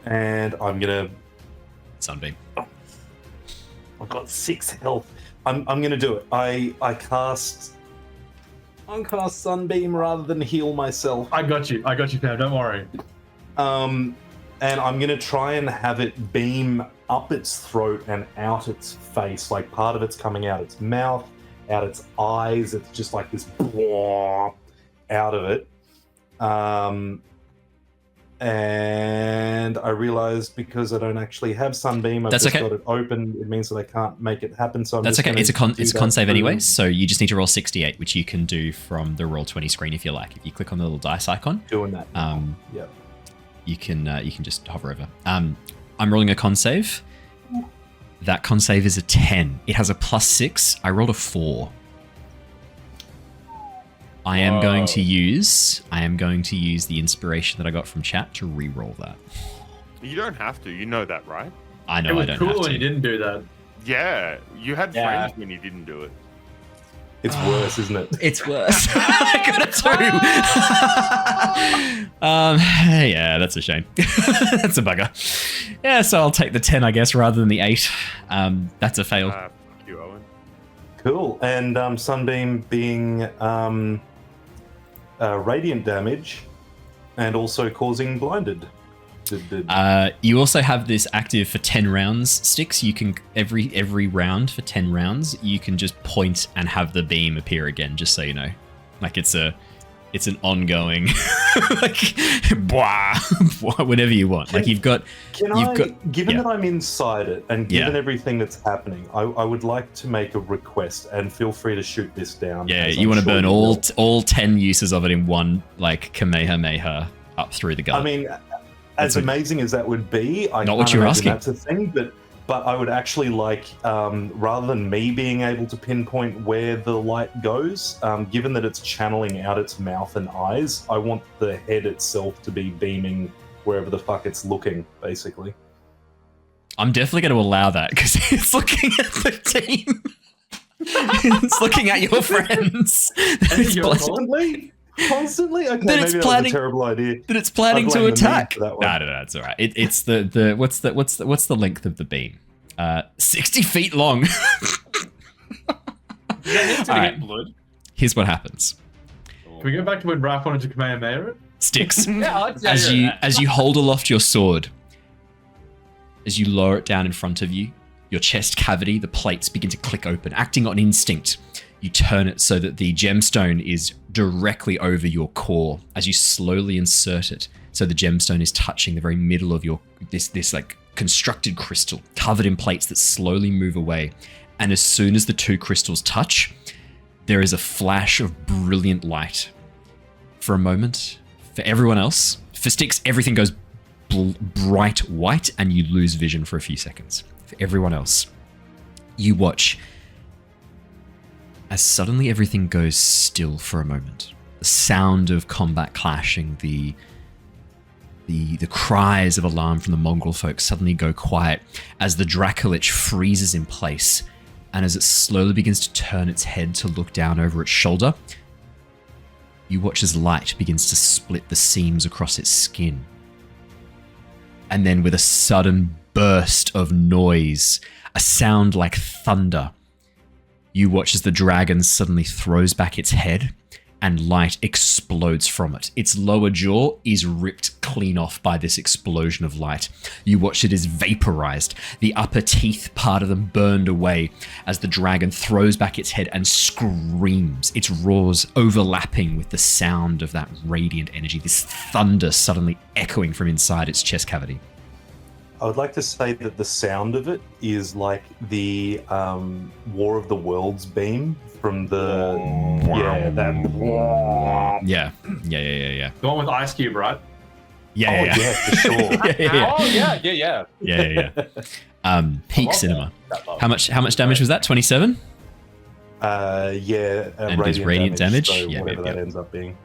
I'm gonna Sunbeam. I've got 6 health. I'm gonna do it. I cast Sunbeam rather than heal myself. I got you, Pam. Don't worry. And I'm going to try and have it beam up its throat and out its face. Like, part of it's coming out its mouth, out its eyes. It's just like this out of it. And I realized because I don't actually have Sunbeam, I've got it open. It means that I can't make it happen. So that's okay. It's a con save anyway. So you just need to roll 68, which you can do from the Roll20 screen if you like. If you click on the little dice icon. Doing that. Yep. You can just hover over. I'm rolling a con save. That con save is a 10. It has a +6. I rolled a 4. I am going to use the inspiration that I got from chat to re-roll that. You don't have to. You know that, right? I know. It was I don't cool have to. when you didn't do that. Yeah, you had friends when you didn't do it. It's worse, isn't it? It's worse. I got a 2. Yeah, that's a shame. That's a bugger. Yeah, so I'll take the 10, I guess, rather than the 8. That's a fail. Fuck you, Owen. Cool. And Sunbeam being radiant damage and also causing blinded. You also have this active for 10 rounds, Styx. You can every round for 10 rounds, you can just point and have the beam appear again, just so you know. Like it's an ongoing like whatever you want. Like given that I'm inside it and given everything that's happening, I would like to make a request, and feel free to shoot this down. Yeah, you want to burn all 10 uses of it in one like Kamehameha up through the gut. I mean, as amazing as that would be, I not what you're asking. That's a thing, but I would actually like, rather than me being able to pinpoint where the light goes, given that it's channeling out its mouth and eyes, I want the head itself to be beaming wherever the fuck it's looking, basically. I'm definitely going to allow that because it's looking at the team. It's looking at your friends. Constantly? Okay, That it's maybe planning, that was a terrible idea. That it's planning I to blame the meme attack. for that one. No, it's all right. It's the what's the length of the beam? 60 feet long. All right. Blood. Here's what happens. Can we go back to when Raph wanted to Kamehameha it? Styx, Yeah, as you hold aloft your sword, as you lower it down in front of you, your chest cavity, the plates begin to click open. Acting on instinct, you turn it so that the gemstone is directly over your core as you slowly insert it. So the gemstone is touching the very middle of your this like constructed crystal covered in plates that slowly move away. And as soon as the two crystals touch, there is a flash of brilliant light. For a moment, for everyone else, for Styx, everything goes bright white and you lose vision for a few seconds. For everyone else, you watch as suddenly everything goes still for a moment. The sound of combat clashing, the cries of alarm from the mongrel folk suddenly go quiet as the Dracolich freezes in place, and as it slowly begins to turn its head to look down over its shoulder, you watch as light begins to split the seams across its skin. And then with a sudden burst of noise, a sound like thunder, you watch as the dragon suddenly throws back its head and light explodes from it. Its lower jaw is ripped clean off by this explosion of light. You watch it is vaporized. The upper teeth, part of them, burned away as the dragon throws back its head and screams, its roars overlapping with the sound of that radiant energy, this thunder suddenly echoing from inside its chest cavity. I would like to say that the sound of it is like the War of the Worlds beam from the Yeah. The one with Ice Cube, right? Yeah. For sure. Yeah. Peak cinema. How much damage was that? 27? And his radiant damage? So Yeah, whatever yeah. that ends up being.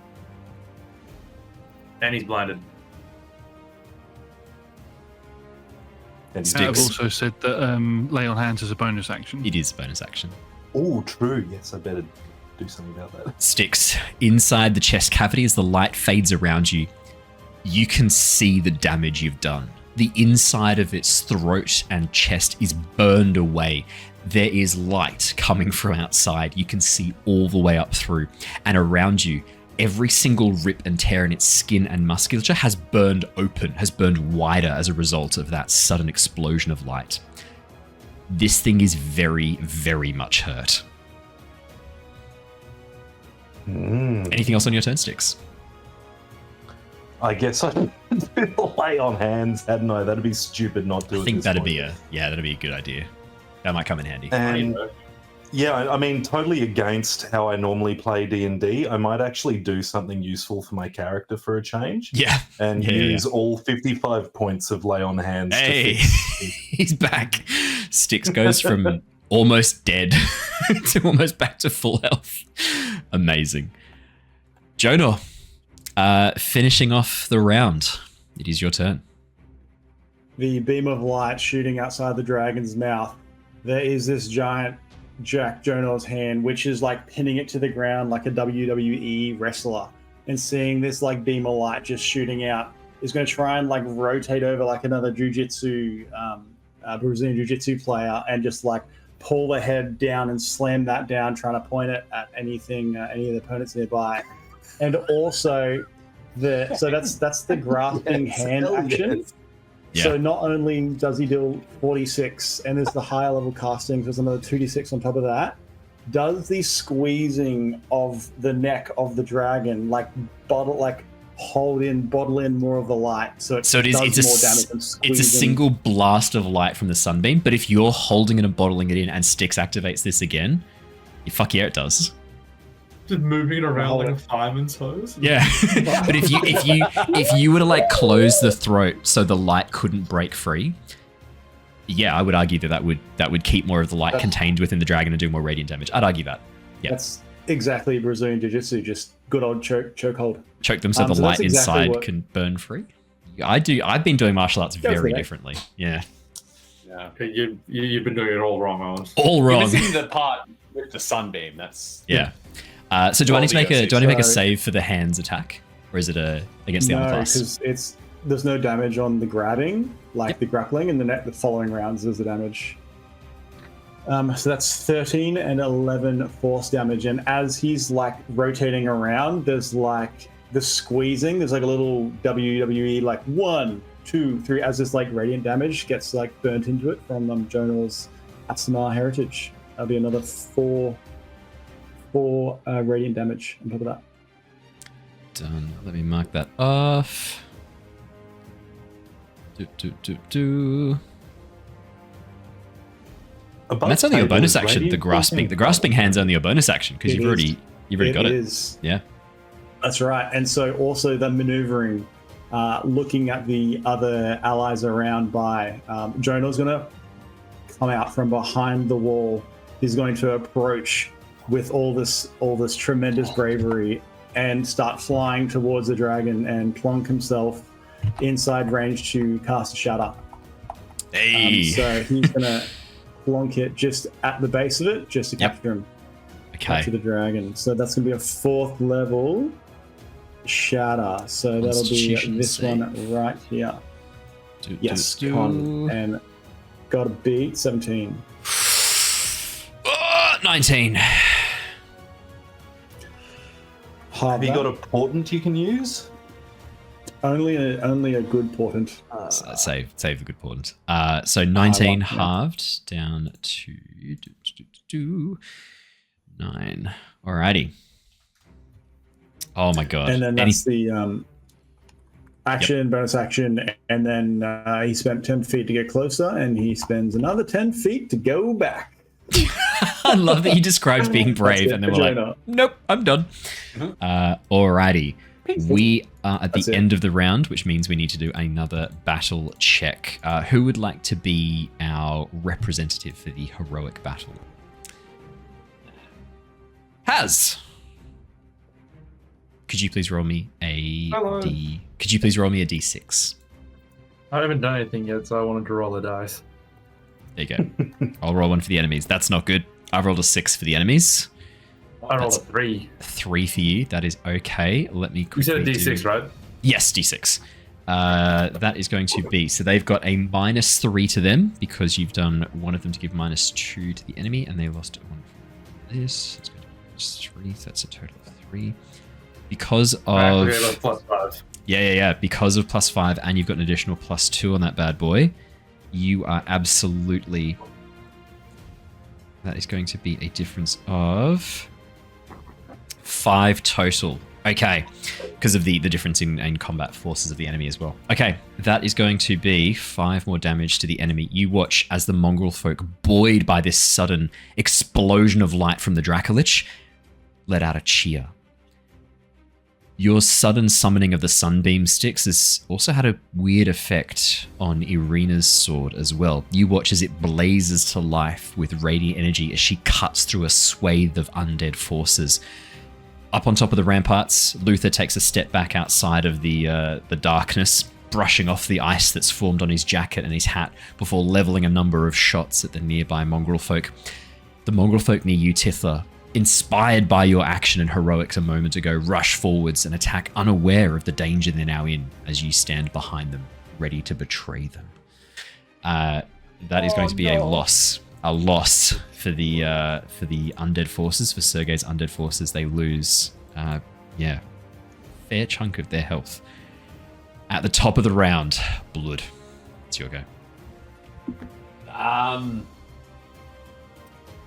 And he's blinded. And Styx. I've also said that lay on hands is a bonus action. It is a bonus action. Oh, true. Yes, I better do something about that. Styx, inside the chest cavity as the light fades around you, you can see the damage you've done. The inside of its throat and chest is burned away. There is light coming from outside. You can see all the way up through. And around you, every single rip and tear in its skin and musculature has burned open, has burned wider as a result of that sudden explosion of light. This thing is very, very much hurt. Anything else on your turn, Styx? I guess I should do the lay on hands, hadn't I? That'd be stupid not to. I think that'd be a good idea. That might come in handy. And yeah, I mean, totally against how I normally play D&D. I might actually do something useful for my character for a change. Yeah. And use all 55 points of lay on hands. Hey, to fix he's back. Styx goes from almost dead to almost back to full health. Amazing. Jonor, finishing off the round. It is your turn. The beam of light shooting outside the dragon's mouth. There is this giant Jack Jonor's hand, which is like pinning it to the ground like a WWE wrestler. And seeing this like beam of light just shooting out, is going to try and like rotate over like another Brazilian jiu-jitsu player and just like pull the head down and slam that down, trying to point it at anything, any of the opponents nearby. And also so that's the grasping hand action. Yes. Yeah. So not only does he deal 46, and there's the higher level casting, there's another 2d6 on top of that, does the squeezing of the neck of the dragon bottle in more of the light, so it So does it's more damage than squeezing. It's a single blast of light from the sunbeam, but if you're holding it and bottling it in and Styx activates this again, fuck yeah, it does. Just moving it around like a fireman's hose. Yeah, but if you were to like close the throat so the light couldn't break free, yeah, I would argue that would keep more of the light contained within the dragon and do more radiant damage. I'd argue that. Yeah, That's exactly Brazilian jiu-jitsu, just good old chokehold. choke them so the so light that's exactly inside what- can burn free. I've been doing martial arts Go for very that. differently. Yeah. Yeah. You've been doing it all wrong, Owen. All You're wrong. missing the part with the sunbeam. That's Yeah. So do I need to make a So- save for the hands attack, or is it against the armor No, class? because there's no damage on the grabbing, like the grappling, and the following rounds there's the damage. So that's 13 and 11 force damage, and as he's like rotating around, there's like the squeezing. There's like a little WWE, like 1, 2, 3, as this like radiant damage gets like burnt into it from Jonor's Aasimar heritage. That'll be another 4 radiant damage on top of that. Done. Let me mark that off. Above And that's only your table bonus is action. The radiant grasping hand's only your bonus action because It you've is. already got it. Is. Yeah. That's right. And so also the maneuvering, looking at the other allies around by, Jonor's going to come out from behind the wall. He's going to approach with all this tremendous bravery and start flying towards the dragon and plonk himself inside range to cast a shatter. Hey. So he's going to plonk it just at the base of it, just to capture him. Capture the dragon. So that's going to be a 4th level shatter. So that'll be Constitution this save. one right here. Yes, con. And got a beat 17. 19. Have you got a portent you can use? Only a good portent. Save the good portent. So 19 yeah. halved down to 9. Alrighty. Oh my god. And then that's the action, bonus action, and then he spent 10 feet to get closer, and he spends another 10 feet to go back. I love that you described being brave, That's it and then for we're like, Jonor. nope, I'm done. Alrighty. We are at That's the it. end of the round, which means we need to do another battle check. Who would like to be our representative for the heroic battle? Has. Could you please roll me a Hello. Could you please roll me a d6? I haven't done anything yet, so I wanted to roll the dice. There you go. I'll roll one for the enemies. That's not good. I've rolled a 6 for the enemies. I rolled That's- a 3. 3 for you. That is okay. Let me You said a quickly D6, do- right? Yes, d6. That is going to be, so they've got a -3 to them because you've done one of them to give -2 to the enemy, and they lost one for this. It's going to be -3, so that's a total of 3. Because of Okay, that's +5. yeah, because of +5, and you've got an additional +2 on that bad boy, you are absolutely. That is going to be a difference of 5 total. Okay, because of the difference in combat forces of the enemy as well. Okay, that is going to be 5 more damage to the enemy. You watch as the mongrel folk, buoyed by this sudden explosion of light from the Dracolich, let out a cheer. Your sudden summoning of the sunbeam Styx has also had a weird effect on Irina's sword as well. You watch as it blazes to life with radiant energy as she cuts through a swathe of undead forces. Up on top of the ramparts, Luther takes a step back outside of the darkness, brushing off the ice that's formed on his jacket and his hat before leveling a number of shots at the nearby mongrel folk. The mongrel folk near you, Tithla, inspired by your action and heroics a moment ago, rush forwards and attack unaware of the danger they're now in as you stand behind them, ready to betray them. That is going to be a loss. A loss for the undead forces, for Sergei's undead forces. They lose, fair chunk of their health. At the top of the round, Blood. It's your go.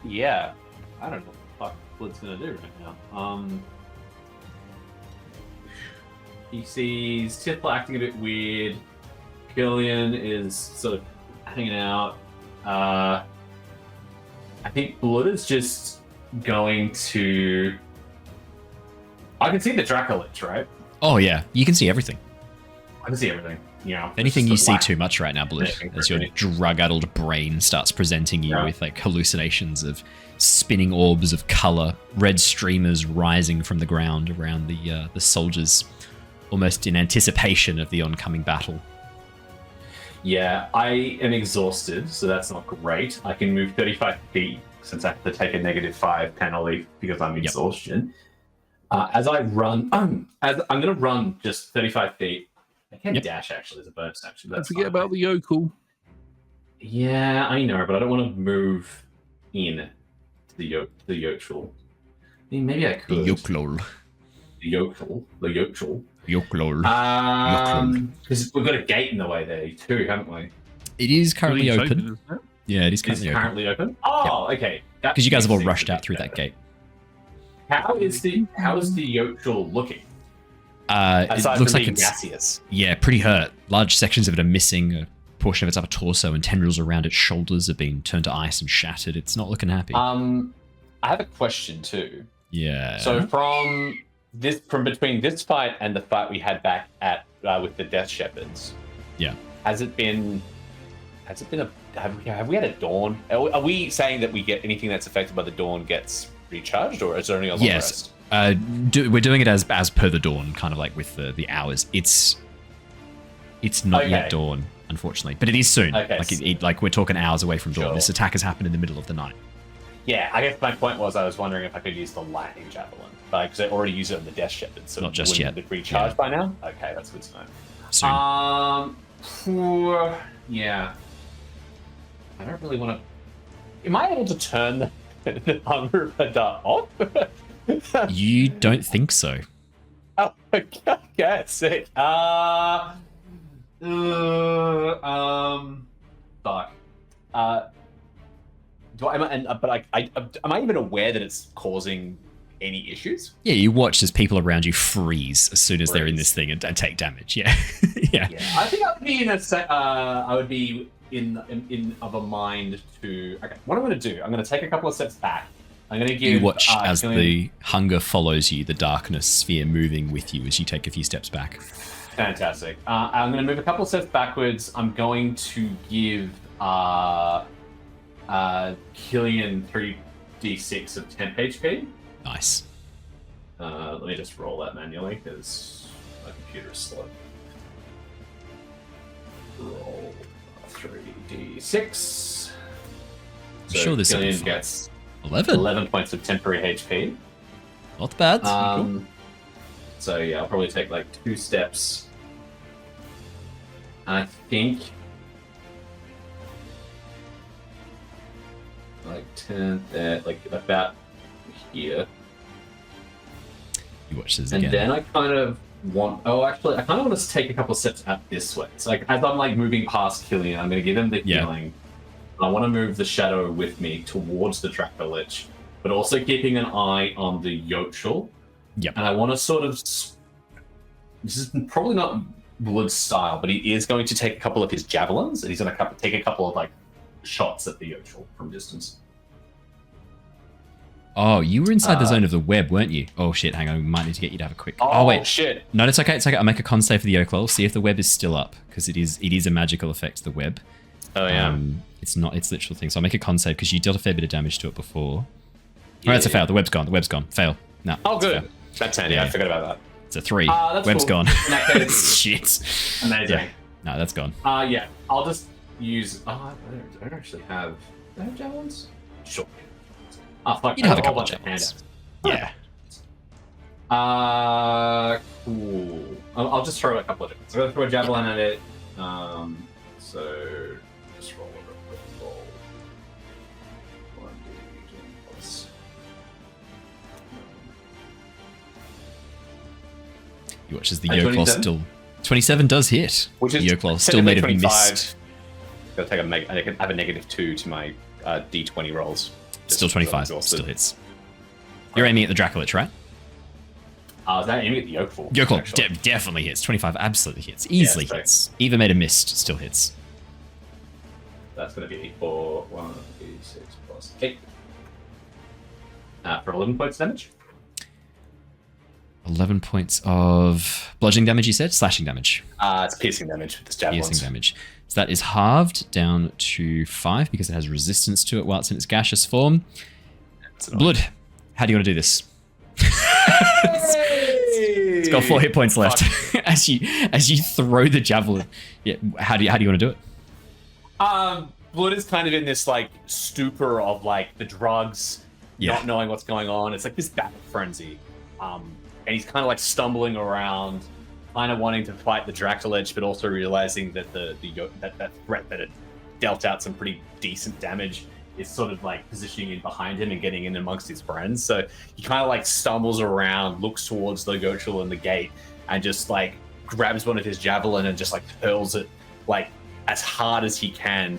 Yeah. I don't know what Blood's gonna do right now. He sees Tithla acting a bit weird. Killian is sort of hanging out. I think Blood is just going to. I can see the Dracolich, right? Oh yeah, you can see everything. I can see everything. You know, Anything you it's just see the black- too much right now, Blood, Yeah, as your really. drug-addled brain starts presenting you Yeah. with like hallucinations of spinning orbs of color, red streamers rising from the ground around the soldiers, almost in anticipation of the oncoming battle. Yeah, I am exhausted, so that's not great. I can move 35 feet since I have to take a -5 penalty because I'm exhaustion. As I run, I'm going to run just 35 feet. I can dash actually as a bonus action. Don't forget about the yokel. Yeah, I know, but I don't want to move in to the yokel. I mean, maybe I could. Yoklol. The yokel. Yoklol. Because we've got a gate in the way there too, haven't we? It is currently It's open. isn't it? Yeah, it is currently open. Oh, okay. Because you guys have all rushed out through that gate. How is the yokel looking? It Aside looks from like being it's gaseous. yeah, pretty hurt. Large sections of it are missing. A portion of its upper torso and tendrils around its shoulders have been turned to ice and shattered. It's not looking happy. I have a question too. Yeah. So from between this fight and the fight we had back at with the Death Shepherds, yeah, have we had a dawn? Are we saying that we get anything that's affected by the dawn gets recharged, or is there only a long rest? We're doing it as per the dawn, kind of like with the hours. It's not yet dawn, unfortunately, but it is soon. Okay. Like we're talking hours away from dawn. Sure. This attack has happened in the middle of the night. Yeah, I guess my point was I was wondering if I could use the lightning javelin, because I already used it on the Death Shepherd, so not just yet. It recharge by now. Okay, that's good to know. Soon. Yeah. I don't really want to. Am I able to turn the Hunger of the Dark off? You don't think so? Oh, okay, sick. Fuck. Am I even aware that it's causing any issues? Yeah, you watch as people around you freeze as soon as they're in this thing and take damage. Yeah. yeah. I think I would be in I would be in of a mind to. Okay, what I'm going to do? I'm going to take a couple of steps back. I'm going to give. You watch as Killian... the hunger follows you, the darkness sphere moving with you as you take a few steps back. Fantastic. I'm going to move a couple of steps backwards. I'm going to give Killian 3d6 of temp HP. Nice. Let me just roll that manually because my computer is slow. Roll 3d6. I'm sure this Killian gets 11 points of temporary HP. Not bad. Cool. So yeah, I'll probably take like 2 steps. I think like 10 there, like about here. You watch this and again. Then I kind of want. Oh, actually, I kind of want to take a couple of steps out this way. So like as I'm like moving past Killian, I'm going to give him the healing. I want to move the shadow with me towards the Dracolich, but also keeping an eye on the Yochel. Yep. And I want to sort of. This is probably not Blood style, but he is going to take a couple of his javelins, and he's going to take a couple of like shots at the Yochel from distance. Oh, you were inside the zone of the web, weren't you? Oh shit! Hang on, we might need to get you to have a quick. Oh wait, shit! No, it's okay. It's okay. I'll make a con save for the Yokel. See if the web is still up, because it is a magical effect. The web. Oh yeah. It's not. It's literal thing. So I'll make a con save because you dealt a fair bit of damage to it before. Yeah, that's a fail. The web's gone. The web's gone. Fail. No. Oh good. That's handy. I forgot about that. It's a 3. That's Web's cool. gone. In that case, shit. Amazing. Yeah. No, that's gone. Yeah. I'll just use. I don't actually have. Do I have javelins? Sure. Fuck. You'd have a couple of javelins. Yeah. Cool. I'll just throw a couple of javelins. I'm gonna throw a javelin at it. So just roll a quick roll. 1d20 plus. You watch as the Yokel still. 27 does hit. Which is the Yokel still made of 25. mist. Gotta take I can have a -2 to my d20 rolls. Still 25. Still hits. You're aiming at the Dracolich, right? I was aiming at the Yokel. Yokel definitely hits. 25 absolutely hits. Easily hits. Even made a mist still hits. That's going to be 1d6 plus 8. For 11 points damage. 11 points of bludgeoning damage, you said? Slashing damage. It's piercing damage with this javelin. Piercing damage. So that is halved down to 5 because it has resistance to it while it's in its gaseous form. Blood, how do you want to do this? It's got 4 hit points left as you throw the javelin. Yeah, how do you want to do it? Blood is kind of in this like stupor of like the drugs, not knowing what's going on. It's like this battle frenzy, and he's kind of like stumbling around, kind of wanting to fight the Dracolich, but also realizing that that threat that it dealt out some pretty decent damage is sort of like positioning in behind him and getting in amongst his friends. So he kind of like stumbles around, looks towards the Gochel and the gate, and just like grabs one of his javelin and just like hurls it like as hard as he can,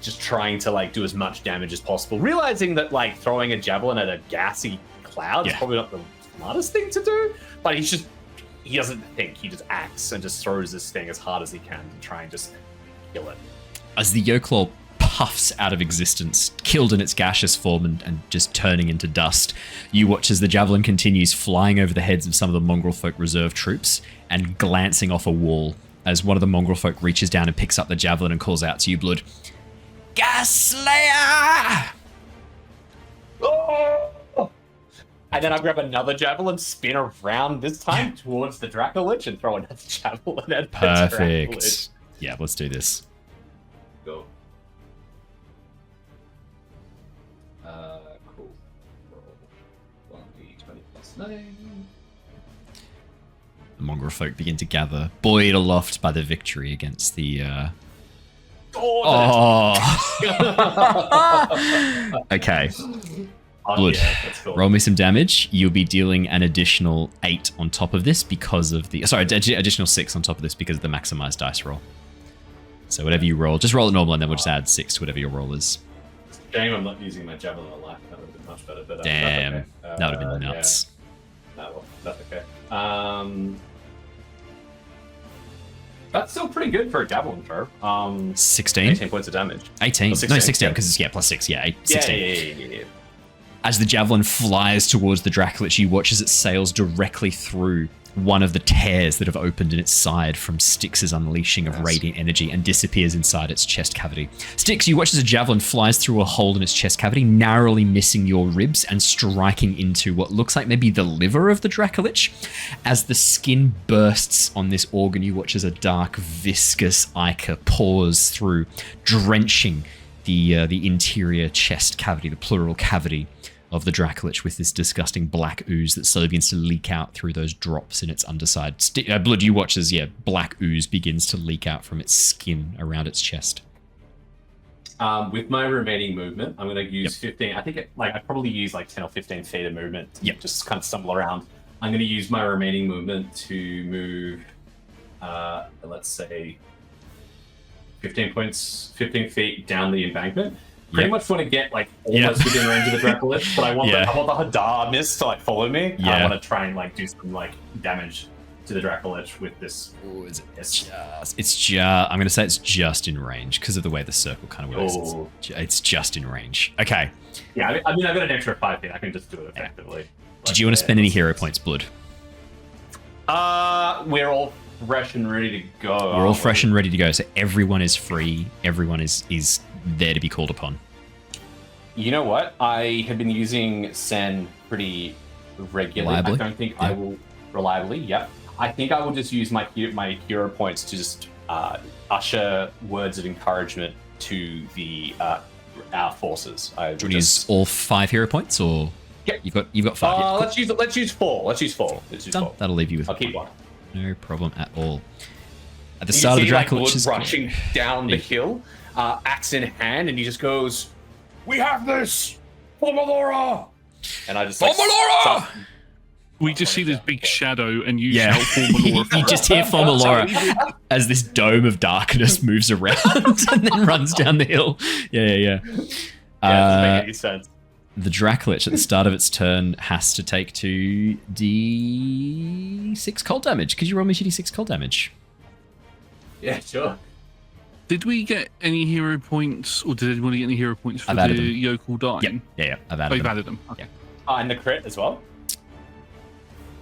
just trying to like do as much damage as possible, realizing that like throwing a javelin at a gassy cloud is probably not the smartest thing to do, but he doesn't think, he just acts and just throws this thing as hard as he can to try and just kill it. As the Yoclaw puffs out of existence, killed in its gaseous form and just turning into dust, you watch as the javelin continues flying over the heads of some of the mongrel folk reserve troops and glancing off a wall as one of the mongrel folk reaches down and picks up the javelin and calls out to you, Blood, "Gas Slayer!" Oh! And then I grab another javelin, spin around this time towards the Dracolich and throw another javelin at the Perfect. Dracolich. Yeah, let's do this. Go. Cool. Roll 1d20 plus 9. The mongrel folk begin to gather, buoyed aloft by the victory against the... Okay. Blood. Yeah, that's cool. Roll me some damage. You'll be dealing an additional 8 on top of this because of the... Sorry, additional 6 on top of this because of the maximized dice roll. So whatever you roll, just roll it normal and then we'll just add 6 to whatever your roll is. Shame I'm not using my javelin a lot. That would have been much better. But, Damn. that's okay. That would have been nuts. Yeah. No, well, that's okay. That's still pretty good for a javelin throw. 16? 18 points of damage. 18? Oh, 16, No, 16, yeah. because it's, plus 6, 16. Yeah. As the javelin flies towards the Dracolich, you watch as it sails directly through one of the tears that have opened in its side from Styx's unleashing of radiant energy and disappears inside its chest cavity. Styx, you watch as a javelin flies through a hole in its chest cavity, narrowly missing your ribs and striking into what looks like maybe the liver of the Dracolich. As the skin bursts on this organ, you watch as a dark, viscous ichor pours through, drenching the interior chest cavity, the pleural cavity of the Dracolich with this disgusting black ooze that slowly begins to leak out through those drops in its underside. Blood, you watch as, black ooze begins to leak out from its skin around its chest. With my remaining movement, I'm going to use 15. I think I probably use like 10 or 15 feet of movement to just kind of stumble around. I'm going to use my remaining movement to move, let's say, 15 feet down the embankment. Pretty much want to get like almost within range of the Dracolich, but I want the Hadar mist to like follow me. Yeah. I want to try and like do some like damage to the Dracolich with this. Ooh, I'm going to say it's just in range because of the way the circle kind of works. It's just in range. Okay. Yeah, I mean, I've got an extra 5 feet. I can just do it effectively. Did you want to spend any hero points, Blood? We're all fresh and ready to go. We're all fresh and ready to go, so everyone is free. Everyone is there to be called upon. You know what? I have been using Sen pretty regularly. Reliably? I don't think I will reliably. Yep. I think I will just use my hero points to just usher words of encouragement to the our forces. Do you want to use all 5 hero points, or you've got 5? Yeah, cool. Let's use 4. Let's use 4. Done. That'll leave you with. I'll keep 1. No problem at all. At the start of the Dracolich is rushing down the hill, axe in hand, and he just goes, "We have this, for Meloran!" And I just like, Meloran! We just see this big shadow, and you shout for Meloran. You just hear for Meloran as this dome of darkness moves around and then runs down the hill. Yeah. Doesn't make any sense. The Dracolich at the start of its turn has to take 2d6 cold damage. Could you roll me 2d6 cold damage? Yeah, sure. Did we get any hero points, or did anybody get any hero points for the yokel dying? Yeah. I've added them. Okay. And the crit as well?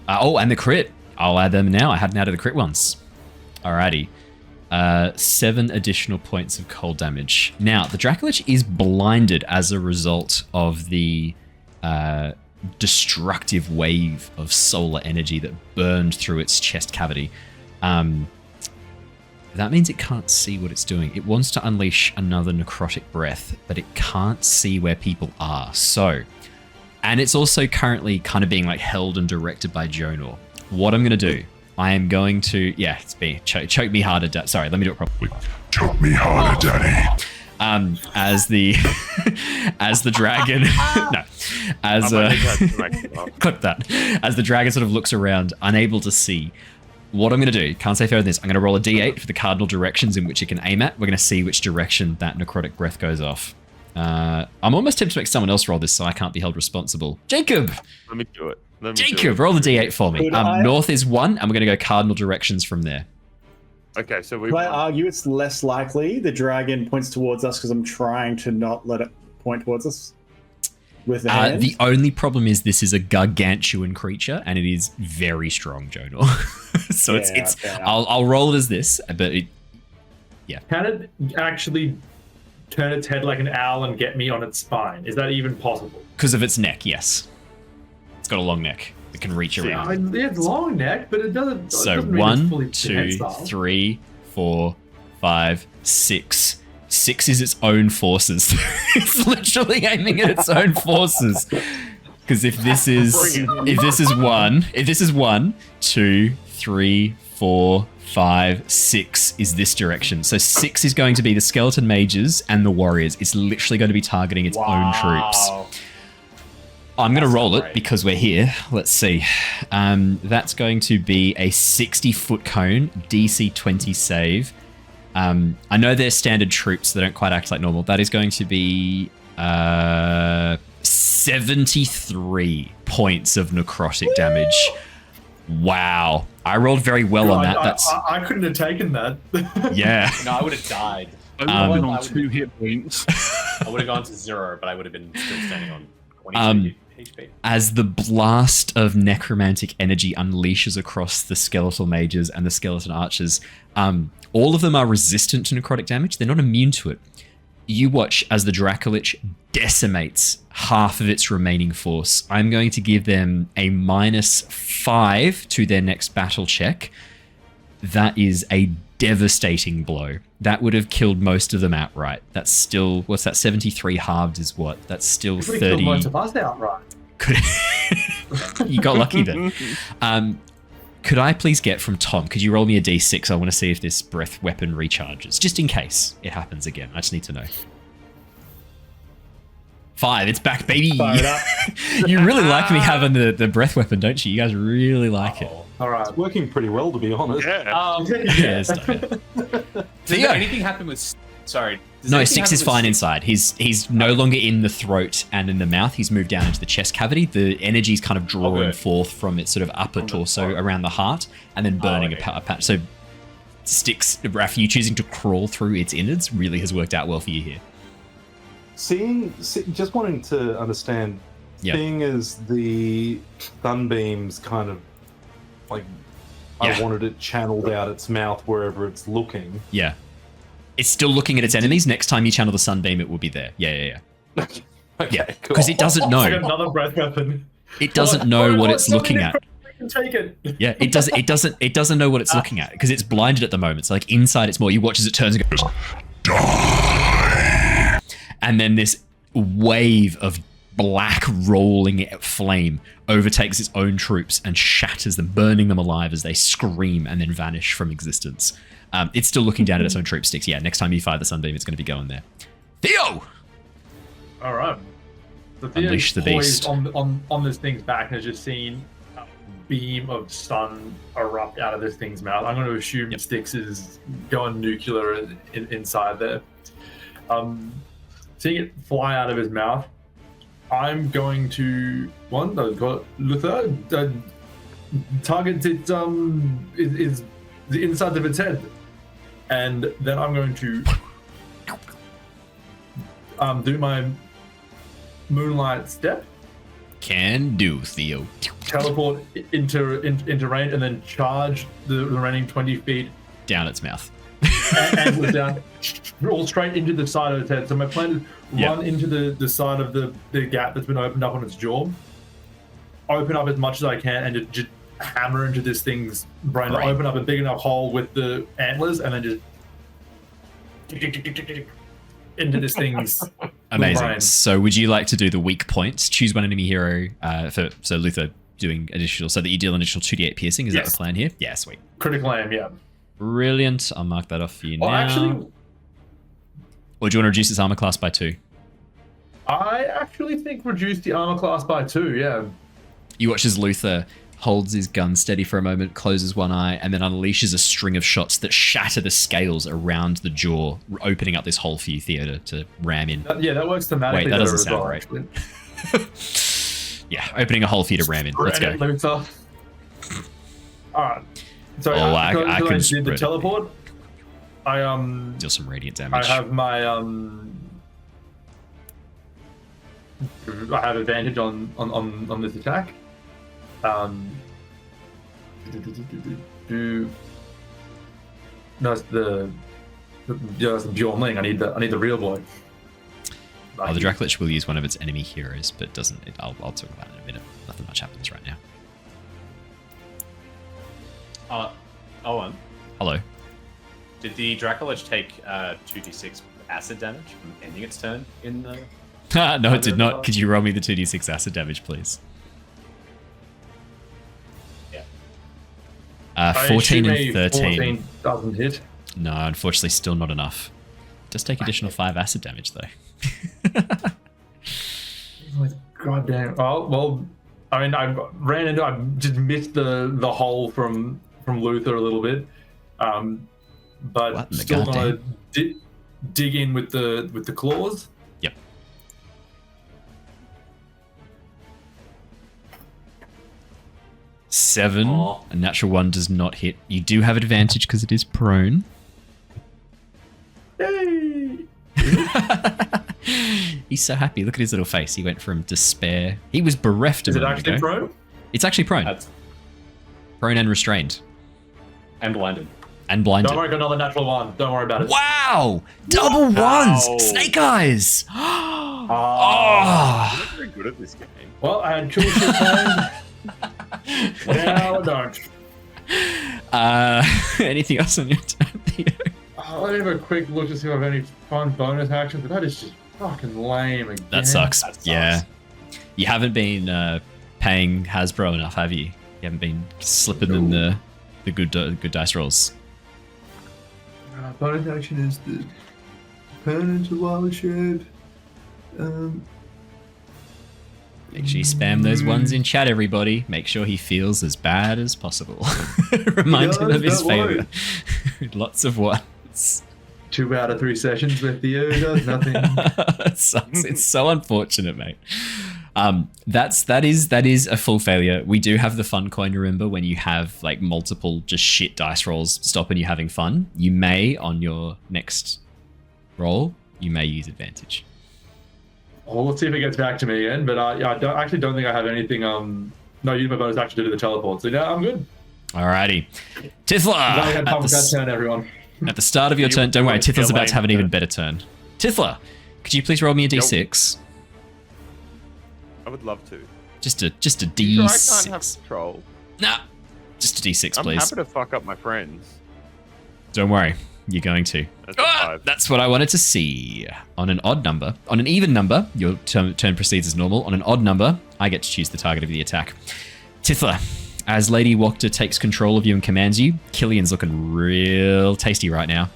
And the crit. I'll add them now. I hadn't added the crit ones. Alrighty. 7 additional points of cold damage. Now, the Dracolich is blinded as a result of the destructive wave of solar energy that burned through its chest cavity. The that means it can't see what it's doing. It wants to unleash another necrotic breath, but it can't see where people are. So, and it's also currently kind of being like held and directed by Jonor. What I'm going to do, I am going to, it's being choke me harder. Sorry, let me do it properly. Choke me harder, Daddy. As the dragon, clip that. As the dragon sort of looks around, unable to see. What I'm going to do, can't say further than this, I'm going to roll a d8 for the cardinal directions in which it can aim at. We're going to see which direction that necrotic breath goes off. I'm almost tempted to make someone else roll this so I can't be held responsible. Jacob! Let me do it. Jacob, roll the d8 for me. North is 1, and we're going to go cardinal directions from there. Okay, so Can I argue it's less likely the dragon points towards us because I'm trying to not let it point towards us with the hand? The only problem is this is a gargantuan creature, and it is very strong, Jonor. So it's I'll roll it as this, but Can it actually turn its head like an owl and get me on its spine? Is that even possible? Because of its neck, yes. It's got a long neck that can reach around. It's long neck, but it doesn't. So it doesn't mean it's 1, fully 2, tensile. 3, 4, 5, 6. 6 is its own forces. It's literally aiming at its own forces. Because if this is 1, 2, 3, 4, 5, 6 is this direction. So 6 is going to be the skeleton mages and the warriors. It's literally going to be targeting its own troops. I'm going to roll it because we're here. Let's see. That's going to be a 60-foot cone, DC 20 save. I know they're standard troops. They don't quite act like normal. That is going to be 73 points of necrotic damage. Wow. I rolled very well on that. I couldn't have taken that. Yeah. No, I would have died. I went on 2 hit points. I would have gone to 0, but I would have been still standing on 20 HP. As the blast of necromantic energy unleashes across the skeletal mages and the skeleton archers, all of them are resistant to necrotic damage. They're not immune to it. You watch as the Dracolich decimates half of its remaining force. I'm going to give them a -5 to their next battle check. That is a devastating blow. That would have killed most of them outright. That's still, what's that, 73 halved is what? That's still 30. Killed most of us outright. You got lucky then. Could I please get from Tom, could you roll me a d6? I want to see if this breath weapon recharges, just in case it happens again. I just need to know. 5, it's back, baby. You really like me having the breath weapon, don't you? You guys really like it. All right. It's working pretty well, to be honest. Yeah, Did anything happen with... Sorry. No, 6 is fine inside. He's no longer in the throat and in the mouth. He's moved down into the chest cavity. The energy's kind of drawing forth from its sort of upper torso around the heart and then burning a patch. So Styx, Raph, you choosing to crawl through its innards really has worked out well for you here. Just wanting to understand, seeing as the sunbeams kind of like, I wanted it channeled out its mouth wherever it's looking. Yeah. It's still looking at its enemies. Next time you channel the sunbeam, it will be there. Yeah. Okay, yeah, because it doesn't know. Like another breath weapon. It doesn't know what it's looking at. Take it. Yeah, it doesn't know what it's looking at because it's blinded at the moment. So like inside, it's more. You watch as it turns and goes, die. And then this wave of black rolling flame overtakes its own troops and shatters them, burning them alive as they scream and then vanish from existence. It's still looking down at its own troop sticks. Yeah, next time you fire the sunbeam, it's going to be going there. Theo! All right. So Unleash the beast. On this thing's back and has just seen a beam of sun erupt out of this thing's mouth. I'm going to assume Styx is going nuclear inside there. Seeing it fly out of his mouth, I'm going to target its is the inside of its head, and then I'm going to do my moonlight step. Can do, Theo. Teleport into range, and then charge the remaining 20 feet down its mouth. and down, all straight into the side of its head. So my plan is run into the side of the gap that's been opened up on its jaw, open up as much as I can, and just hammer into this thing's brain, like, open up a big enough hole with the antlers, and then just into this thing's Amazing. brain. So would you like to do the weak points? Choose one enemy hero so Luther doing additional, so that you deal an additional 2d8 piercing. Is that the plan here? Yeah, sweet. Critical aim, yeah. Brilliant. I'll mark that off for you Well, now. actually, Or do you want to reduce its armor class by 2? I actually think reduce the armor class by 2, yeah. You watch as Luther holds his gun steady for a moment, closes one eye, and then unleashes a string of shots that shatter the scales around the jaw, opening up this hole for you, Theo, to ram in. Yeah, that works thematically. Wait, that better doesn't as well, sound right. actually. Yeah, opening a hole for you to ram in. Let's go. Luther. Alright. So Oh, I because can I did spread the it. teleport, I Deal some radiant I damage. have my I have advantage on this attack. No, it's the that's the Bjorn Ling. I need the real boy. Oh, the Dracolich will use one of its enemy heroes, but doesn't. I'll talk about it in a minute. Nothing much happens right now. Owen, Hello. did the Dracolich take 2d6 acid damage from ending its turn in the... No, it did not. Could you roll me the 2d6 acid damage, please? Yeah. 14 and 13. 14 doesn't hit. No, unfortunately, still not enough. Does take additional 5 acid damage, though. God damn. Oh, well, I mean, I just missed the hole from Luther a little bit. But What in the still goddamn? gonna dig in with the claws. Yep. Seven. Aw. A natural 1 does not hit. You do have advantage because it is prone. Yay! He's so happy. Look at his little face. He went from despair. He was bereft a Is it moment actually ago. prone? It's actually prone. That's... Prone and restrained. And blinded. And blinded. Don't worry, got another natural 1. Don't worry about it. Wow! Double Wow. ones! Snake eyes! Oh. Oh! I'm not very good at this game. Well, I had choice of time. Now I don't. Anything else on your turn, Theo? Let me have a quick look to see if I have any fun bonus actions, but that is just fucking lame again. That sucks. That sucks. Yeah. You haven't been paying Hasbro enough, have you? You haven't been slipping them the good dice rolls. Bonus action is the permanent watershed. Make sure you spam those ones in chat, everybody. Make sure he feels as bad as possible. Remind him of his don't worry. favor. Lots of ones. 2 out of 3 sessions with Theo does nothing. It sucks. It's so unfortunate, mate. That is a full failure. We do have the fun coin, remember, when you have like multiple just shit dice rolls stopping you having fun. You may, on your next roll, you may use advantage. Well, let's see if it gets back to me again, but I don't think I have anything, no, use my bonus action to do the teleport, so yeah, I'm good. Alrighty. Tithla! I had At fun with that turn, everyone. at the start of your turn, don't worry, Tithla's about to have an even better turn. Tithla, could you please roll me a d6? I would love to. Just a Sure, I d6. can't have control. Nah, just a d6, I'm please. happy to fuck up my friends. Don't worry, you're going to. That's a 5. That's what I wanted to see. On an odd number, on an even number, your turn proceeds as normal. On an odd number, I get to choose the target of the attack. Tithla, as Lady Wachter takes control of you and commands you, Killian's looking real tasty right now.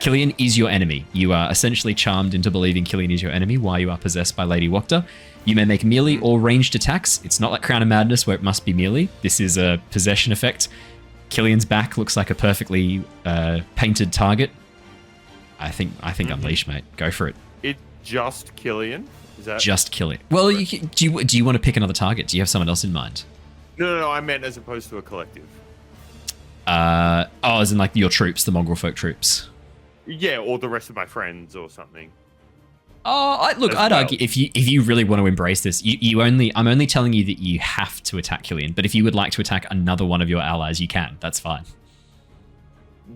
Killian is your enemy. You are essentially charmed into believing Killian is your enemy while you are possessed by Lady Wachter. You may make melee or ranged attacks. It's not like Crown of Madness where it must be melee. This is a possession effect. Killian's back looks like a perfectly painted target. I think Unleash, mate. Go for it. It's just Killian? Is that... Just kill it. Well, do you want to pick another target? Do you have someone else in mind? No, I meant as opposed to a collective. As in like your troops, the mongrel folk troops. Yeah, or the rest of my friends or something. I'd argue if you really want to embrace this, I'm only telling you that you have to attack Killian, but if you would like to attack another one of your allies, you can. That's fine.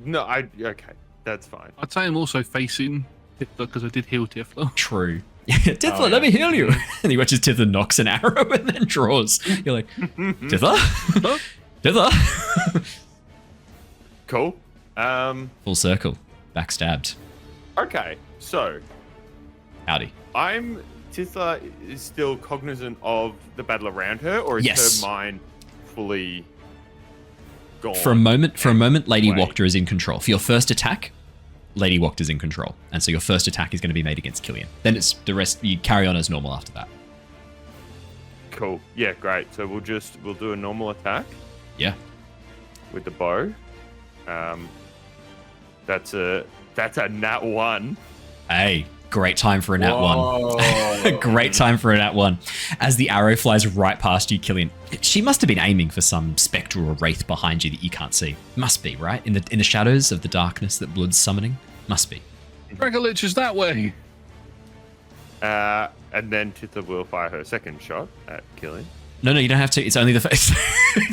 No, okay, that's fine. I'd say I'm also facing Tithla because I did heal Tithla. True. Tithla, let me heal you. And he watches Tithla knocks an arrow and then draws. You're like, Tithla? Tithla? Cool. Full circle. Backstabbed. Okay, so Howdy. Tithla is still cognizant of the battle around her, or is her mind fully gone? For a moment, Lady Wachter is in control. For your first attack, Lady Wachter is in control. And so your first attack is going to be made against Killian. Then it's the rest, you carry on as normal after that. Cool. Yeah, great. So we'll do a normal attack. Yeah. With the bow. That's a nat 1. Hey, great time for a nat 1. Great time for a nat 1. As the arrow flies right past you, Killian. She must have been aiming for some spectre or wraith behind you that you can't see. Must be, right? In the shadows of the darkness that Blood's summoning? Must be. Dracolich is that way. And then Tithla will fire her second shot at Killian. No, you don't have to. It's only the first.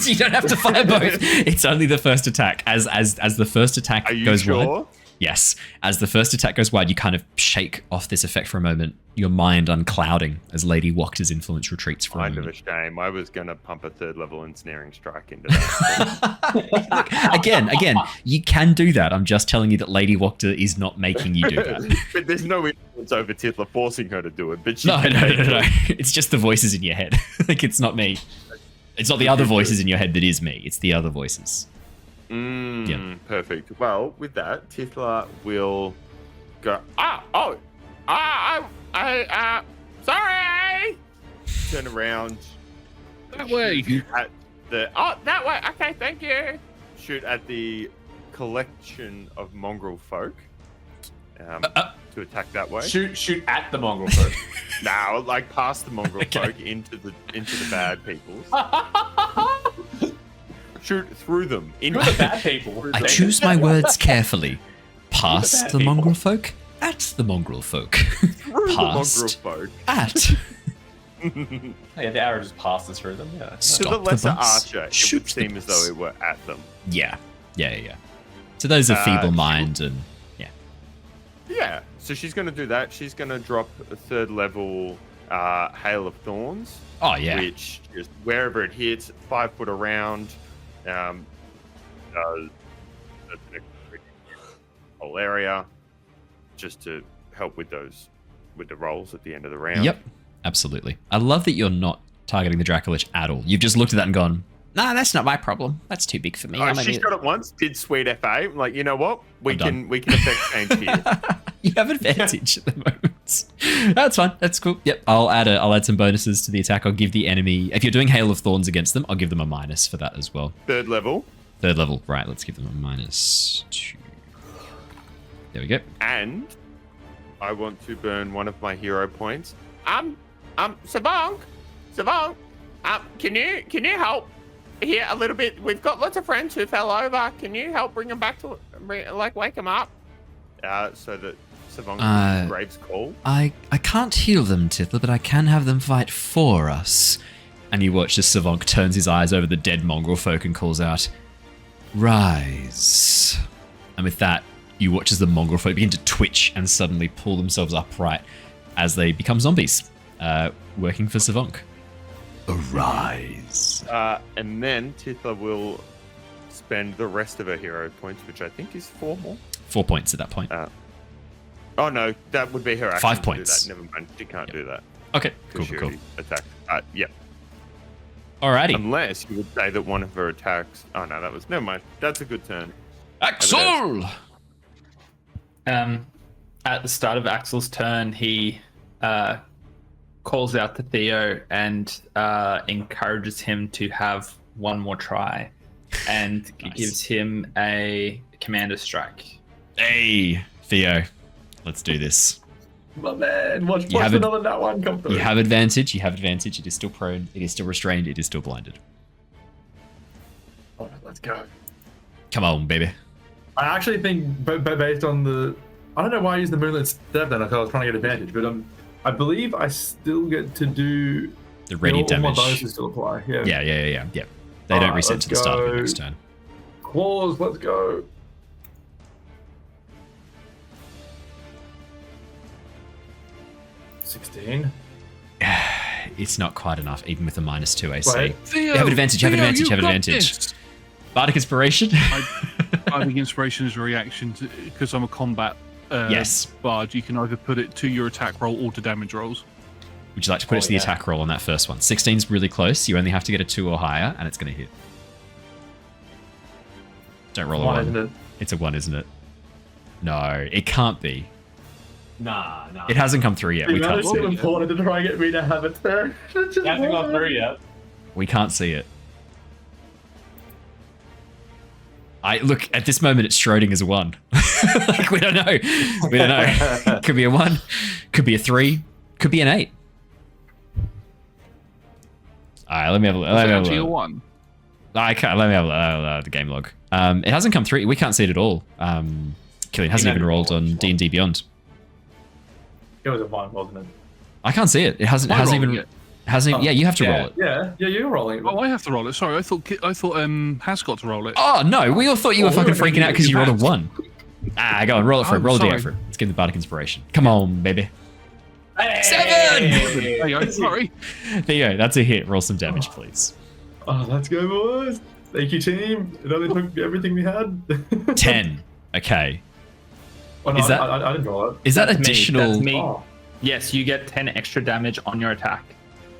You don't have to fire both. It's only the first attack. As the first attack goes wide. Yes. As the first attack goes wide, you kind of shake off this effect for a moment, your mind unclouding as Lady Wachter's influence retreats for a moment. Kind of a shame. I was going to pump a 3rd level ensnaring strike into that. Look, again, you can do that. I'm just telling you that Lady Wachter is not making you do that. But there's no influence over Tithla forcing her to do it. But No. It's just the voices in your head. Like, it's not me. It's not the other voices in your head that is me. It's the other voices. Perfect. Well, with that, Tithla will go, sorry! Turn around. That way. At that way. Okay, thank you. Shoot at the collection of mongrel folk to attack that way. Shoot at the mongrel folk. No, like past the mongrel folk into the bad peoples. Shoot through them. Into the bad people. I choose my words carefully. Past the mongrel folk, at the mongrel folk. Past, the mongrel folk. At. Yeah, the arrow just passes through them. Yeah. Stop to the lesser bus. archer, Shoot it would seem as though it were at them. Yeah. So those are feeble mind and Yeah. So she's going to do that. She's going to drop a 3rd level Hail of Thorns. Oh yeah. Which just wherever it hits, 5 foot around. Whole area, just to help with the rolls at the end of the round. Yep, absolutely. I love that you're not targeting the Dracolich at all. You've just looked at that and gone, nah, that's not my problem. That's too big for me. She shot it once, did sweet FA. I'm like, you know what? We can affect change here. You have advantage at the moment. That's fine. That's cool. Yep. I'll add some bonuses to the attack. I'll give the enemy, if you're doing Hail of Thorns against them, I'll give them a minus for that as well. 3rd level. 3rd level. Right. Let's give them a -2. There we go. And I want to burn one of my hero points. Savonk, can you help here a little bit? We've got lots of friends who fell over. Can you help bring them back to, like, wake them up? So that Savonk Graves call. I can't heal them, Tithla, but I can have them fight for us. And you watch as Savonk turns his eyes over the dead mongrel folk and calls out, "Rise." And with that, you watch as the mongrel folk begin to twitch and suddenly pull themselves upright as they become zombies, working for Savonk. Arise. And then Tithla will spend the rest of her hero points, which I think is 4 more. 4 points at that point. Oh no, that would be her action. 5 points. Never mind, she can't do that. Okay, cool. Attack. Yep. Alrighty. Unless you would say that one of her attacks. Oh no, never mind. That's a good turn. Axel! At the start of Axel's turn, he calls out to Theo and encourages him to have one more try, and gives him a commander strike. Hey, Theo, let's do this. My man, watch another nat 1 come through. You have advantage. It is still prone. It is still restrained. It is still blinded. All right, let's go. Come on, baby. I actually think, based on the... I don't know why I used the Moonlit Stab then. I thought I was trying to get advantage, but I believe I still get to do... The ready damage. All my bonuses still apply. Yeah. Yeah. They don't reset to the start of your next turn. Claws, let's go. 16. It's not quite enough, even with a -2 AC. Wait. Theo, You have advantage, you have Theo, advantage, you have you've got advantage. this. Bardic Inspiration? Bardic Inspiration is a reaction because I'm a combat Yes. bard. You can either put it to your attack roll or to damage rolls. Would you like to put it to the attack roll on that first one? 16's really close. You only have to get a 2 or higher, and it's going to hit. Don't roll a 1. Isn't it? It's a 1, isn't it? No, it can't be. Nah. It hasn't come through yet. We can't see too it. important to try and get me to have it there. It hasn't gone through yet. We can't see it. Look, at this moment, it's Schrodinger's a 1. Like, we don't know. We don't know. Could be a 1. Could be a 3. Could be an 8. Alright, let me have a look. Is it actually a 1? I can't. Let me have the game log. It hasn't come through. We can't see it at all. Killian hasn't even rolled on D&D Beyond. It was a 1, wasn't it? I can't see it. It hasn't even. It? Hasn't. Oh, Yeah, you have to roll it. Yeah, you're rolling it. Oh, I have to roll it. Sorry, I thought Has got to roll it. Oh no, we all thought you were fucking we were freaking out because you rolled a 1. Go on, roll it for it. Oh, Roll a sorry. D8 for it. Let's give the Bardic Inspiration. Come on, baby. Hey! 7! There you go. Sorry. Theo, that's a hit. Roll some damage, please. Oh, let's go, boys. Thank you, team. It only took everything we had. 10. Okay. Oh, no, Is that- I didn't roll it. Is that That's me, additional? that's me. Oh. Yes, you get 10 extra damage on your attack.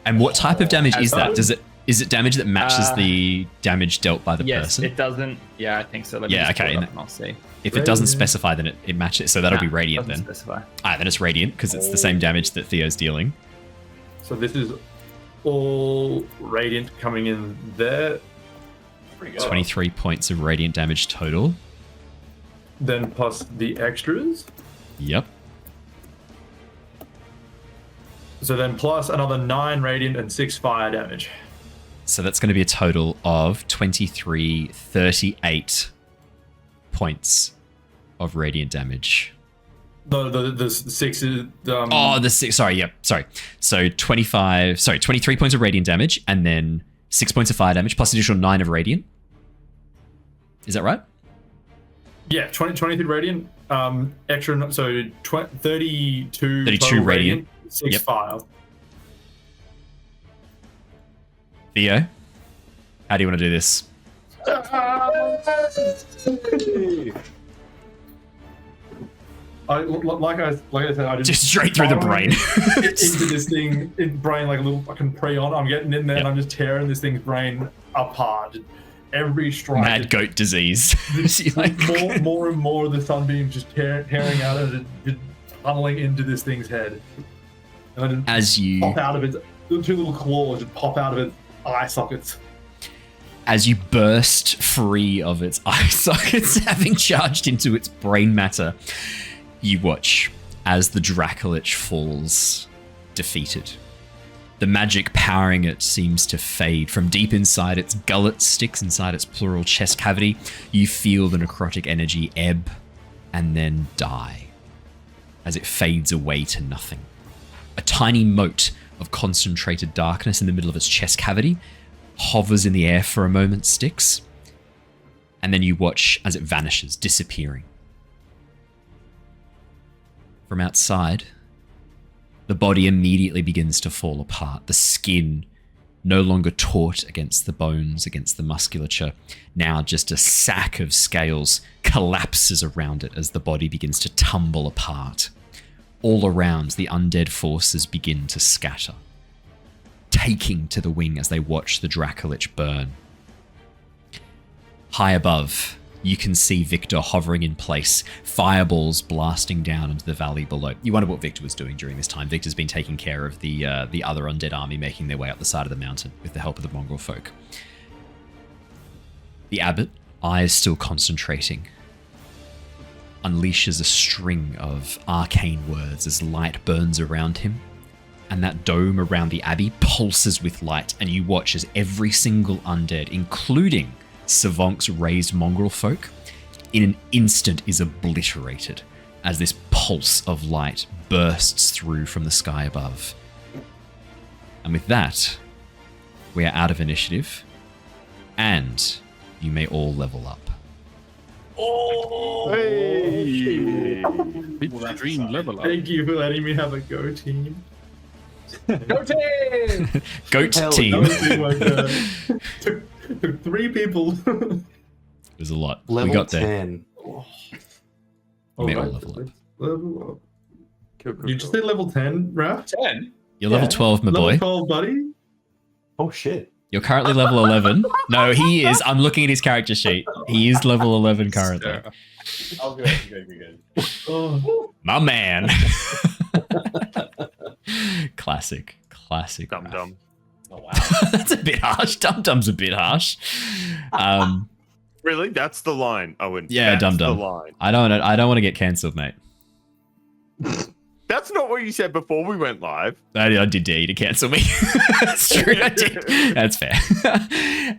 And what type of damage is that? That's- Is it damage that matches the damage dealt by the Yes, person? it doesn't. Yeah, I think so. Let me Yeah, just okay, pull it and up and I'll see. If it doesn't Radiant. specify, then it matches. So that'll Nah, be radiant doesn't then. Specify. Then it's radiant because it's the same damage that Theo's dealing. So this is all radiant coming in there. 23 points of radiant damage total. Then plus the extras. Yep. So then plus another 9 radiant and 6 fire damage. So that's going to be a total of 38 points of radiant damage. The 6 is... The 6. Sorry, yep. Sorry. So 23 points of radiant damage and then 6 points of fire damage plus additional 9 of radiant. Is that right? Yeah, 23 radiant. Extra, so 32 32 total radiant. 6 Yep. fire. Theo, how do you want to do this? Like I said, I Just straight through the brain. into this thing, brain like a little fucking prion. I'm getting in there and I'm just tearing this thing's brain apart. Every strike. Mad goat disease. more and more of the sunbeams just tearing out of it, just tunneling into this thing's head. And then As you pop out of its 2 little claws, just pop out of its eye sockets. As you burst free of its eye sockets, having charged into its brain matter, you watch as the Dracolich falls, defeated. The magic powering it seems to fade. From deep inside its gullet, Styx inside its pleural chest cavity, you feel the necrotic energy ebb and then die as it fades away to nothing. A tiny mote of concentrated darkness in the middle of its chest cavity hovers in the air for a moment, Styx, and then you watch as it vanishes, disappearing. From outside, the body immediately begins to fall apart. The skin, no longer taut against the bones, against the musculature, now just a sack of scales, collapses around it as the body begins to tumble apart. All around, the undead forces begin to scatter, taking to the wing as they watch the Dracolich burn. High above, you can see Victor hovering in place, fireballs blasting down into the valley below. You wonder what Victor was doing during this time. Victor's been taking care of the other undead army making their way up the side of the mountain with the help of the mongrel folk. The abbot, eyes still concentrating, unleashes a string of arcane words as light burns around him, and that dome around the abbey pulses with light, and you watch as every single undead, including Savant's raised mongrel folk, in an instant is obliterated as this pulse of light bursts through from the sky above. And with that, we are out of initiative, and you may all level up. It's dream level up. Thank you for letting me have a go, team. Go team! Goat Hell, team. Took 3 people. It was a lot. Level we got there. 10. May all Alright, level up. level up. Cool. You just did level 10, Raph? 10. You're level 12, my boy. Level 12, buddy. Oh shit. You're currently level 11. No, he is. I'm looking at his character sheet. He is level 11 currently. Oh, good. Oh. My man. Classic. Dum Raph. dum. Oh, wow. That's a bit harsh. Dum Dum's a bit harsh. Really? That's the line, Owen. Yeah, That's Dum Dum. the line. I don't want to get cancelled, mate. That's not what you said before we went live. I did dare you to cancel me. That's true. I did. That's fair.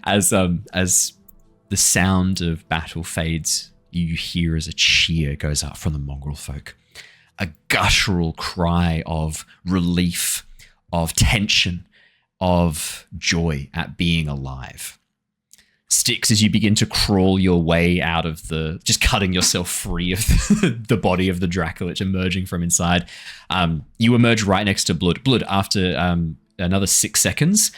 As the sound of battle fades, you hear as a cheer goes up from the mongrel folk. A guttural cry of relief, of tension, of joy at being alive. Styx, as you begin to crawl your way out of just cutting yourself free of the body of the Dracolich emerging from inside, you emerge right next to Blood. Blood, after another 6 seconds,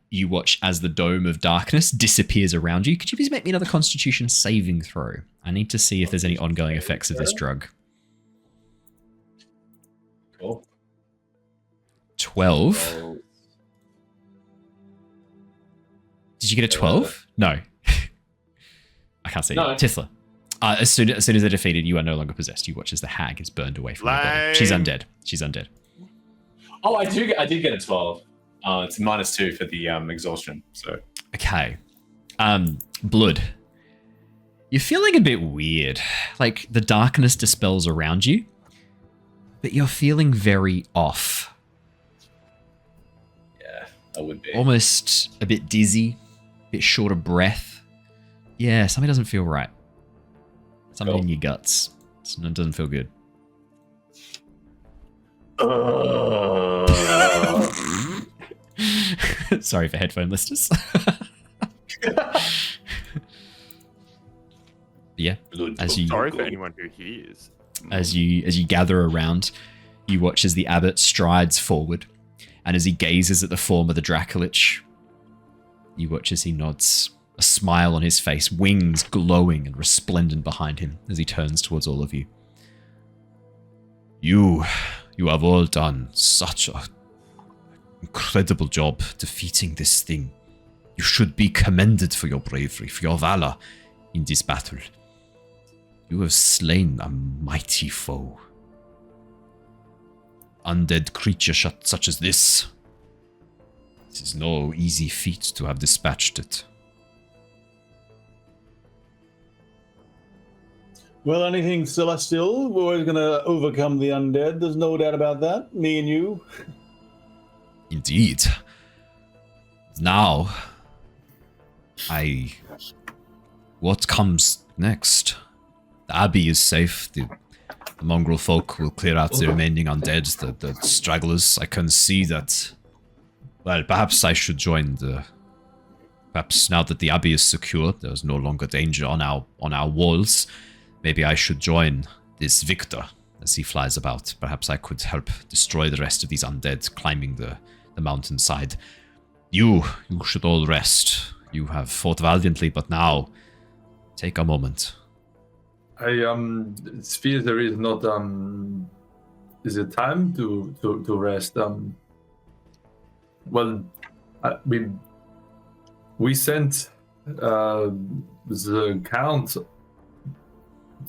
you watch as the dome of darkness disappears around you. Could you please make me another Constitution saving throw? I need to see if there's any ongoing effects of this drug. Cool. 12. Did you get a 12? No. I can't see. No. Tithla. As soon as they're defeated, you are no longer possessed. You watch as the hag is burned away from your body. She's undead. She's undead. Oh, I did get a 12. It's -2 for the exhaustion. So Okay. Blood. You're feeling a bit weird. Like the darkness dispels around you, but you're feeling very off. yeah, I would be. Almost a bit dizzy, a bit short of breath. Yeah, something doesn't feel right. Something in your guts. It doesn't feel good. Sorry for headphone listeners. Yeah, as you Sorry for anyone who hears. as you gather around, you watch as the abbot strides forward, and as he gazes at the form of the Dracolich, you watch as he nods, a smile on his face, wings glowing and resplendent behind him as he turns towards all of you. You have all done such an incredible job defeating this thing. You should be commended for your bravery, for your valor in this battle. You have slain a mighty foe. Undead creature such as this. It is no easy feat to have dispatched it. Well, anything celestial, we're always going to overcome the undead. There's no doubt about that. Me and you. Indeed. Now, what comes next? The Abbey is safe. The mongrel folk will clear out the remaining undead, the stragglers. I can see that. Well, perhaps I should join perhaps now that the Abbey is secure, there's no longer danger on our walls. Maybe I should join this victor as he flies about. Perhaps I could help destroy the rest of these undead climbing the mountainside. You should all rest. You have fought valiantly, but now, take a moment. It feels there is not is it time to rest? Well, we sent the Count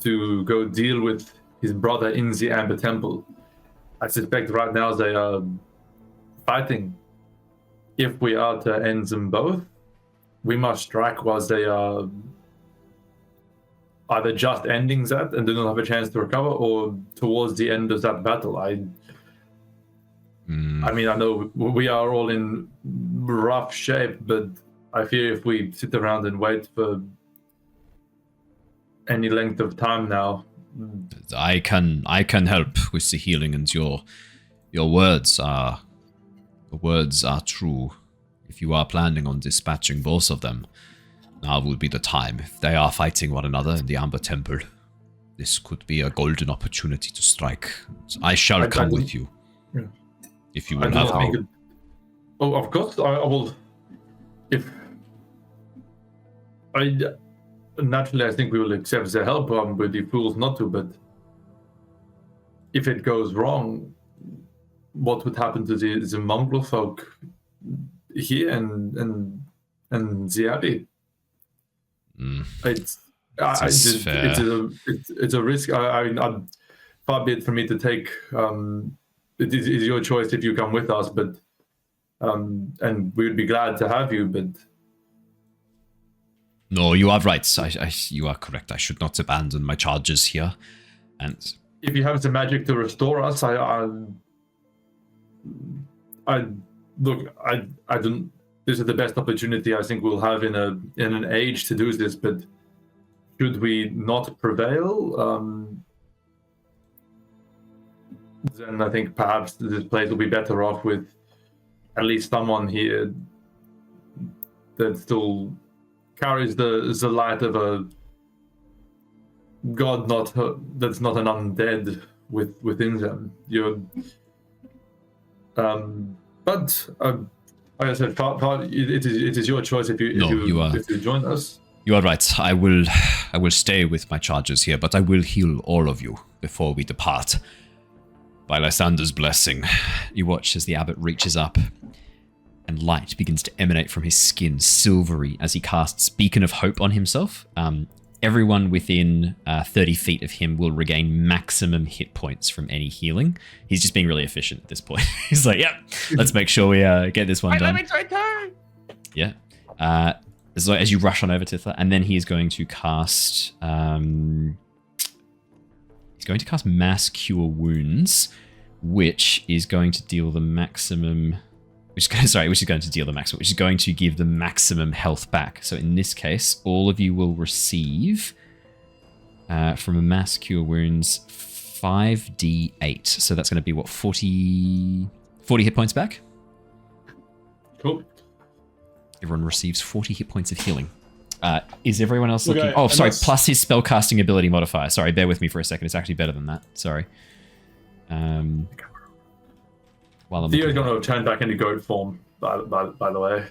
to go deal with his brother in the Amber Temple. I suspect right now they are fighting. If we are to end them both, we must strike whilst they are either just ending that and do not have a chance to recover, or towards the end of that battle. I mean, I know we are all in rough shape, but I fear if we sit around and wait for any length of time now. I can help with the healing, and your words are true. If you are planning on dispatching both of them, now would be the time. If they are fighting one another in the Amber Temple, this could be a golden opportunity to strike. I shall come with you. if you will have me. Oh, of course, I will. If naturally, I think we will accept the help. We'd be fools not to. But if it goes wrong, what would happen to the mongrel folk here and the Abbey? It's a risk. I'm far be it for me to take. It is your choice if you come with us, but and we would be glad to have you. But no, you are right. You are correct. I should not abandon my charges here. And if you have the magic to restore us, I don't. This is the best opportunity I think we'll have in an age to do this. But should we not prevail, then I think perhaps this place will be better off with at least someone here that still carries the light of a god, that's not an undead within them. But like I said, it is your choice if you join us. You are right. I will stay with my charges here, but I will heal all of you before we depart. By Lysander's blessing. You watch as the abbot reaches up, and light begins to emanate from his skin, silvery, as he casts Beacon of Hope on himself. Everyone within 30 feet of him will regain maximum hit points from any healing. He's just being really efficient at this point. He's like, yeah, let's make sure we get this one done. Yeah. As you rush on over Tithla, and then he is going to cast... He's going to cast Mass Cure Wounds, which is going to deal the maximum... Which is going to give the maximum health back. So in this case, all of you will receive, from a Mass Cure Wounds, 5d8. So that's going to be, what, 40 hit points back? Cool. Everyone receives 40 hit points of healing. Is everyone else looking... Oh, sorry, plus his spellcasting ability modifier. Sorry, bear with me for a second. It's actually better than that. Sorry. Theo's going to turn back into goat form, by the way.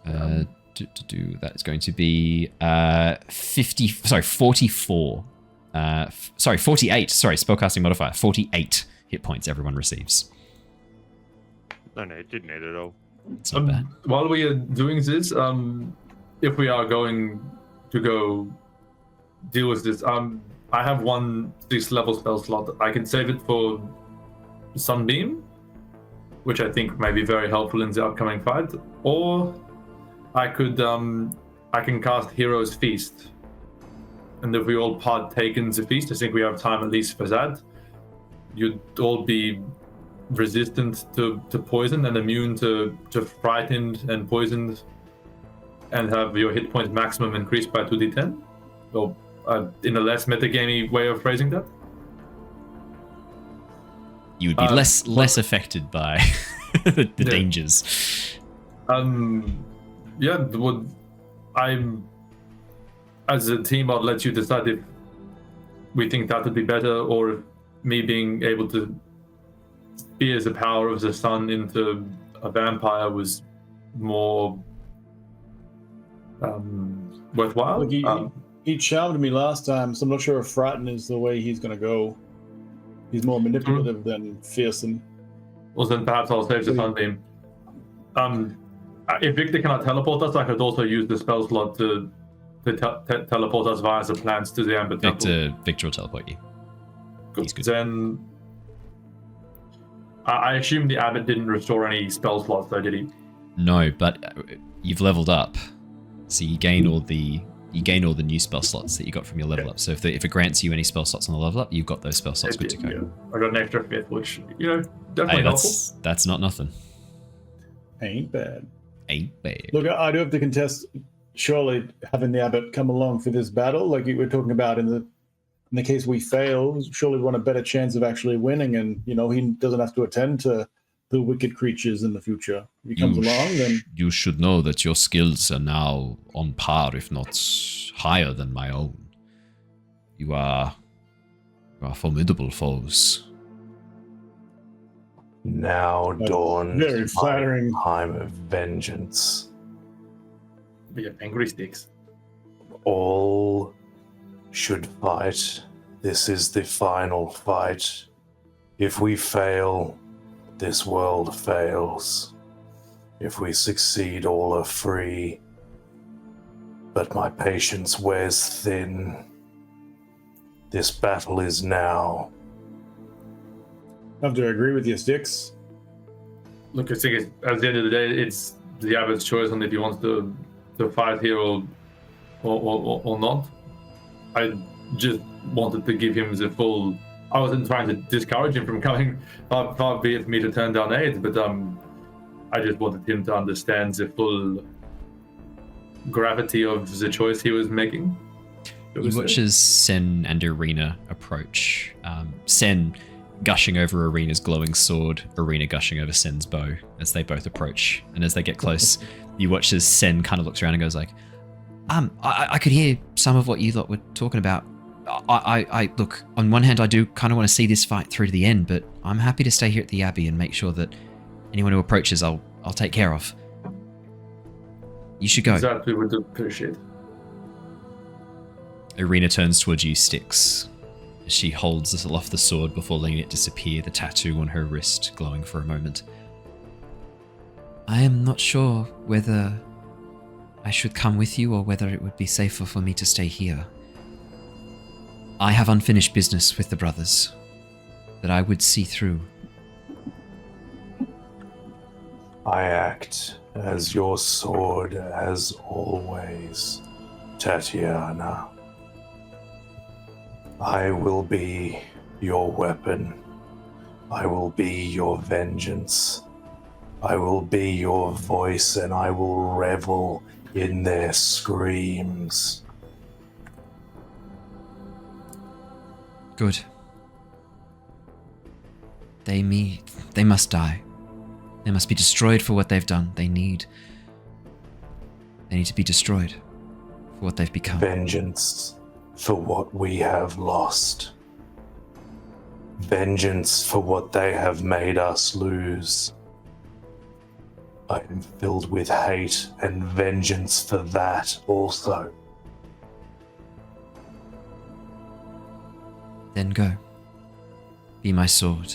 That is going to be 44. 48. Sorry, spellcasting modifier. 48 hit points everyone receives. No, it didn't need it all. It's not bad. While we are doing this, if we are going to go deal with this, I have one 6th level spell slot. I can save it for Sunbeam, which I think may be very helpful in the upcoming fight, or I can cast Hero's Feast, and if we all partake in the feast, I think we have time at least for that. You'd all be resistant to poison and immune to frightened and poisoned, and have your hit points maximum increased by 2d10, or in a less metagamey way of phrasing that. You would be less affected by the dangers. As a team, I'll let you decide if we think that would be better, or if me being able to spear the power of the sun into a vampire was more worthwhile. Look, he charmed me last time, so I'm not sure if frighten is the way he's going to go. He's more manipulative than fearsome. Well, then perhaps I'll save the Sunbeam. If Victor cannot teleport us, I could also use the spell slot to teleport us via the plants to the Amber Temple. Victor will teleport you. He's good. Then I assume the Abbot didn't restore any spell slots, though, did he? No, but you've leveled up, so you gain all the new spell slots that you got from your level up. So if it grants you any spell slots on the level up, you've got those spell slots good to go. Yeah. I got an extra 5th, which definitely helpful. That's not nothing. Ain't bad. Ain't bad. Look, I do have to contest. Surely having the Abbot come along for this battle, like we were talking about in the case we fail, surely we want a better chance of actually winning, and he doesn't have to attend to the wicked creatures in the future. If he comes along, then you should know that your skills are now on par, if not higher than my own. You are formidable foes. Now dawns Very flattering. my time of vengeance. We have angry Styx. All should fight. This is the final fight. If we fail, this world fails. If we succeed, all are free. But my patience wears thin. This battle is now. I have to agree with you, Styx. Look, I think at the end of the day, it's the abbot's choice on if he wants to fight here or not. I just wanted to give him the full. I wasn't trying to discourage him from coming. Far be it for me to turn down aid, but I just wanted him to understand the full gravity of the choice he was making. You watch as Sen and Irina approach. Sen gushing over Irina's glowing sword, Irina gushing over Sen's bow as they both approach. And as they get close, you watch as Sen kind of looks around and goes like, I could hear some of what you lot were talking about. I look, on one hand, I do kind of want to see this fight through to the end, but I'm happy to stay here at the Abbey and make sure that anyone who approaches, I'll take care of. You should go. That we would appreciate. Irina turns towards you, Styx. She holds aloft the sword before letting it disappear, the tattoo on her wrist glowing for a moment. I am not sure whether I should come with you or whether it would be safer for me to stay here. I have unfinished business with the brothers that I would see through. I act as your sword as always, Tatiana. I will be your weapon. I will be your vengeance. I will be your voice, and I will revel in their screams. Good. They must die. They must be destroyed for what they've done. They need to be destroyed for what they've become. Vengeance for what we have lost. Vengeance for what they have made us lose. I am filled with hate and vengeance for that also. Then go. Be my sword.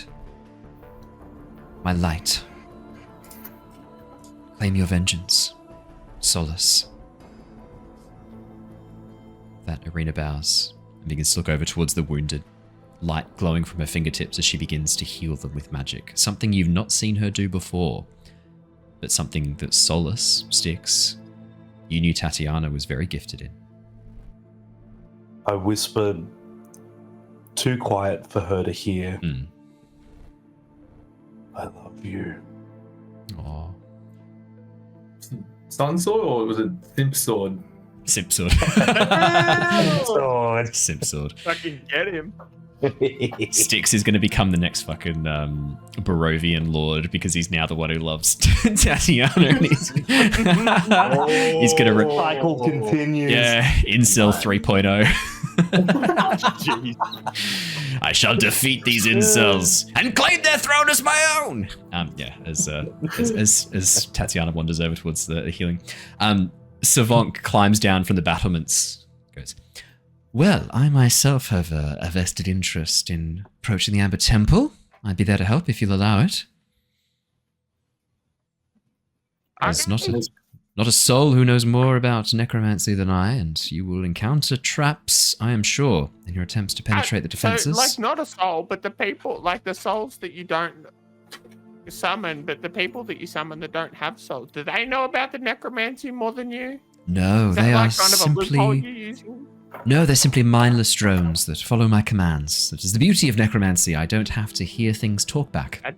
My light. Claim your vengeance. Solace. That Irina bows and begins to look over towards the wounded, light glowing from her fingertips as she begins to heal them with magic. Something you've not seen her do before, but something that Solace, Styx, you knew Tatiana was very gifted in. I whispered, too quiet for her to hear. I love you. Aww. Sun sword or was it Simp sword? Simp sword. Simp sword. Fucking get him. Styx is going to become the next fucking Barovian lord because he's now the one who loves Tatiana. And he's going to cycle continues. Yeah, incel 3.0. I shall defeat these incels and claim their throne as my own. As Tatiana wanders over towards the healing, Savonk climbs down from the battlements. Goes, well, I myself have a vested interest in approaching the Amber Temple. I'd be there to help if you'll allow it. There's not a soul who knows more about necromancy than I, and you will encounter traps, I am sure, in your attempts to penetrate the defenses. So, like, not a soul, but the people, like the souls that you don't summon, but the people that you summon that don't have souls, do they know about the necromancy more than you? No, they are simply... No, they're simply mindless drones that follow my commands. That is the beauty of necromancy. I don't have to hear things talk back.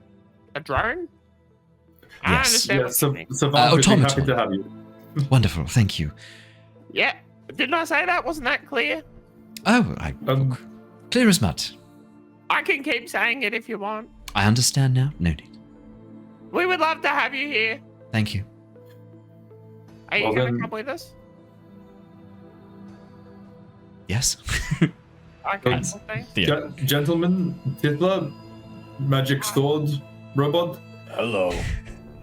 A drone? Yes. I understand what you mean. Automaton. Happy to have you. Wonderful, thank you. Yeah, didn't I say that? Wasn't that clear? Oh, look, clear as mud. I can keep saying it if you want. I understand now. No need. We would love to have you here. Thank you. Are you going to come with us? Yes. Okay. Gentlemen, Tithla, magic sword, Robot, Hello.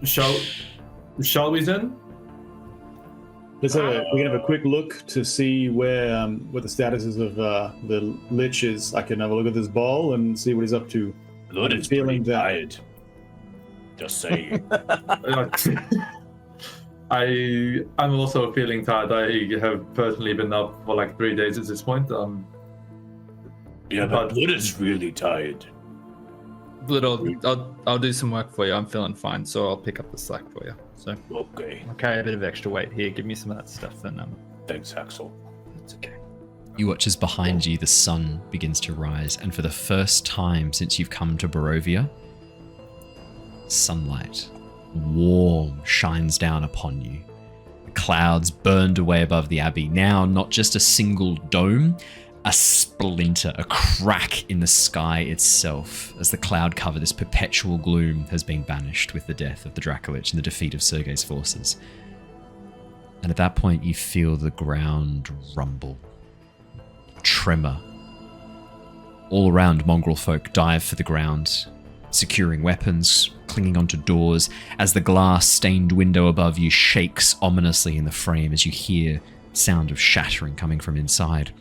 shall we then? We can have a quick look to see where what the status is of the Lich is. I can have a look at this ball and see what he's up to. Blood I'm is feeling pretty that- tired. Just saying. I'm also feeling tired. I have personally been up for like 3 days at this point. Yeah, But- but Blood is really tired. Blood, I'll do some work for you. I'm feeling fine, so I'll pick up the slack for you. So Okay. I'll carry a bit of extra weight here. Give me some of that stuff, then Thanks, Axel. it's okay. You watch as behind you the sun begins to rise, and for the first time since you've come to Barovia, sunlight, warm, shines down upon you. The clouds burned away above the Abbey. Now, not just a single dome, a splinter, a crack in the sky itself. As the cloud cover, this perpetual gloom has been banished with the death of the Dracolich and the defeat of Sergei's forces. And at that point, you feel the ground rumble. Tremor. All around, mongrel folk dive for the ground, securing weapons, clinging onto doors, as the glass-stained window above you shakes ominously in the frame as you hear sound of shattering coming from inside.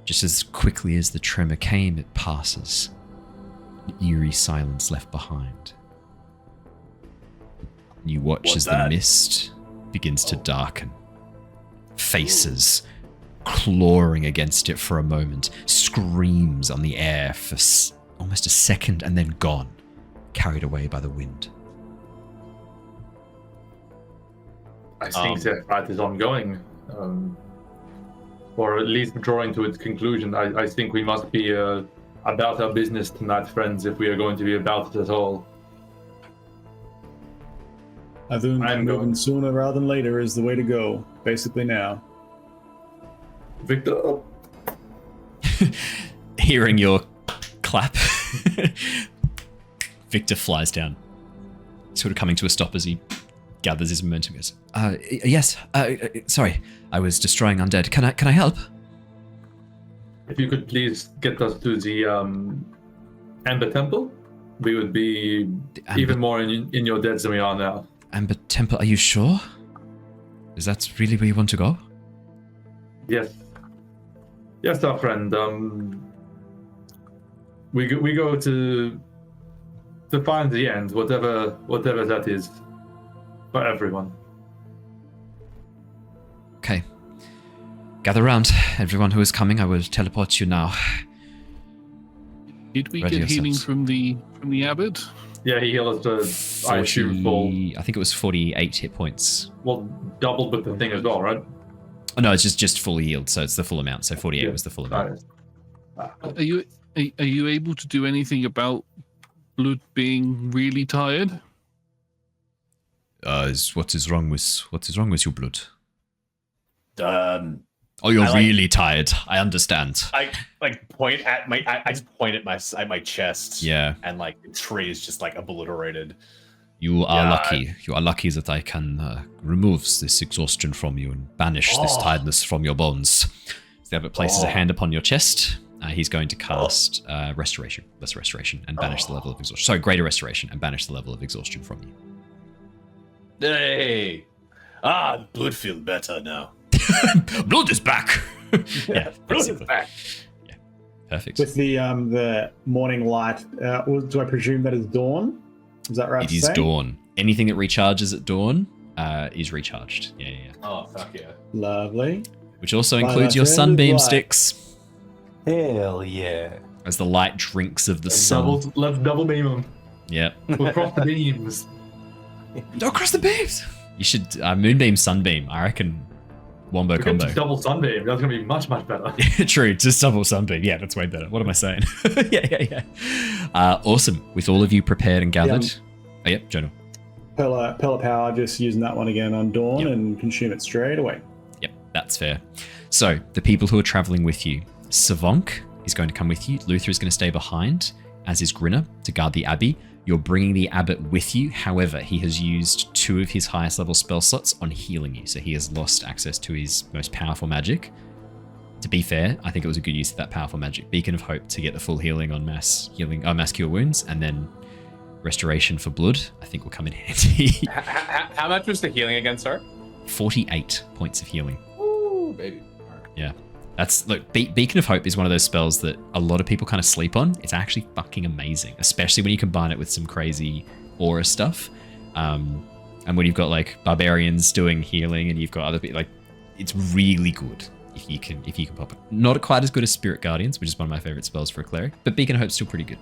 Just as quickly as the tremor came, it passes. An eerie silence left behind. You watch What's as the that? mist begins to darken. Faces clawing against it for a moment, screams on the air for almost a second and then gone, carried away by the wind. I think that fight is ongoing, or at least drawing to its conclusion. I think we must be about our business tonight, friends, if we are going to be about it at all. I think I'm moving going. sooner rather than later is the way to go. Basically now. Victor, Hearing your clap, Victor flies down, sort of coming to a stop as he gathers his momentum. Goes, yes, sorry, I was destroying undead. Can I help? if you could please get us to the Amber Temple, we would be even more in your dead than we are now. Amber Temple, are you sure? Is that really where you want to go? Yes. Yes, our friend. We go to find the end, whatever that is, for everyone. Okay. Gather round, everyone who is coming. I will teleport you now. Did we Ready get healing yourselves. from the abbot? Yeah, he healed us to, I assume, full. I think it was 48 hit points. Well, doubled with the thing as well, right? Oh no, it's just fully healed, so it's the full amount. So 48 was the full amount. Are you able to do anything about Blood being really tired? What is wrong with you, Blood? Oh, I you're like- really tired. I understand. I point at I just point at my chest. Yeah. And like the tree is just like obliterated. You are Yeah, lucky. You are lucky that I can remove this exhaustion from you and banish this tiredness from your bones. The abbot places a hand upon your chest. He's going to cast restoration, and banish the level of exhaustion. Sorry, greater restoration, and banish the level of exhaustion from you. Hey. Blood feels better now. Blood is back. Yeah, Blood is back. perfect. With the morning light, do I presume that is dawn? Is that right? It to is say? dawn. Anything that recharges at dawn is recharged. Yeah. Oh fuck yeah. Lovely. Which also By includes my your friend sunbeam light. sticks. Hell yeah. As the light drinks of the sun. Let's double beam them. Yep. We'll cross the beams. Don't cross the beams. You should moonbeam, sunbeam. I reckon wombo We could combo. just double sunbeam. That's gonna be much better. True, just double sunbeam. Yeah, that's way better. What am I saying? yeah. Awesome. With all of you prepared and gathered. Oh, yep, Jonor. Pillar Power, just using that one again on dawn Yep. and consume it straight away. Yep, that's fair. So, the people who are traveling with you, Savonk is going to come with you. Luther is going to stay behind, as is Grinner, to guard the Abbey. You're bringing the Abbot with you. However, he has used 2 of his highest level spell slots on healing you, so he has lost access to his most powerful magic. To be fair, I think it was a good use of that powerful magic, Beacon of Hope, to get the full healing on mass cure wounds, and then restoration for blood, I think will come in handy. How much was the healing again, sir? 48 points of healing. Ooh, baby. Yeah. Look, Beacon of Hope is one of those spells that a lot of people kind of sleep on. It's actually fucking amazing, especially when you combine it with some crazy aura stuff. And when you've got like barbarians doing healing and you've got other people, like, it's really good if you can pop it. Not quite as good as Spirit Guardians, which is one of my favorite spells for a cleric, but Beacon of Hope's still pretty good.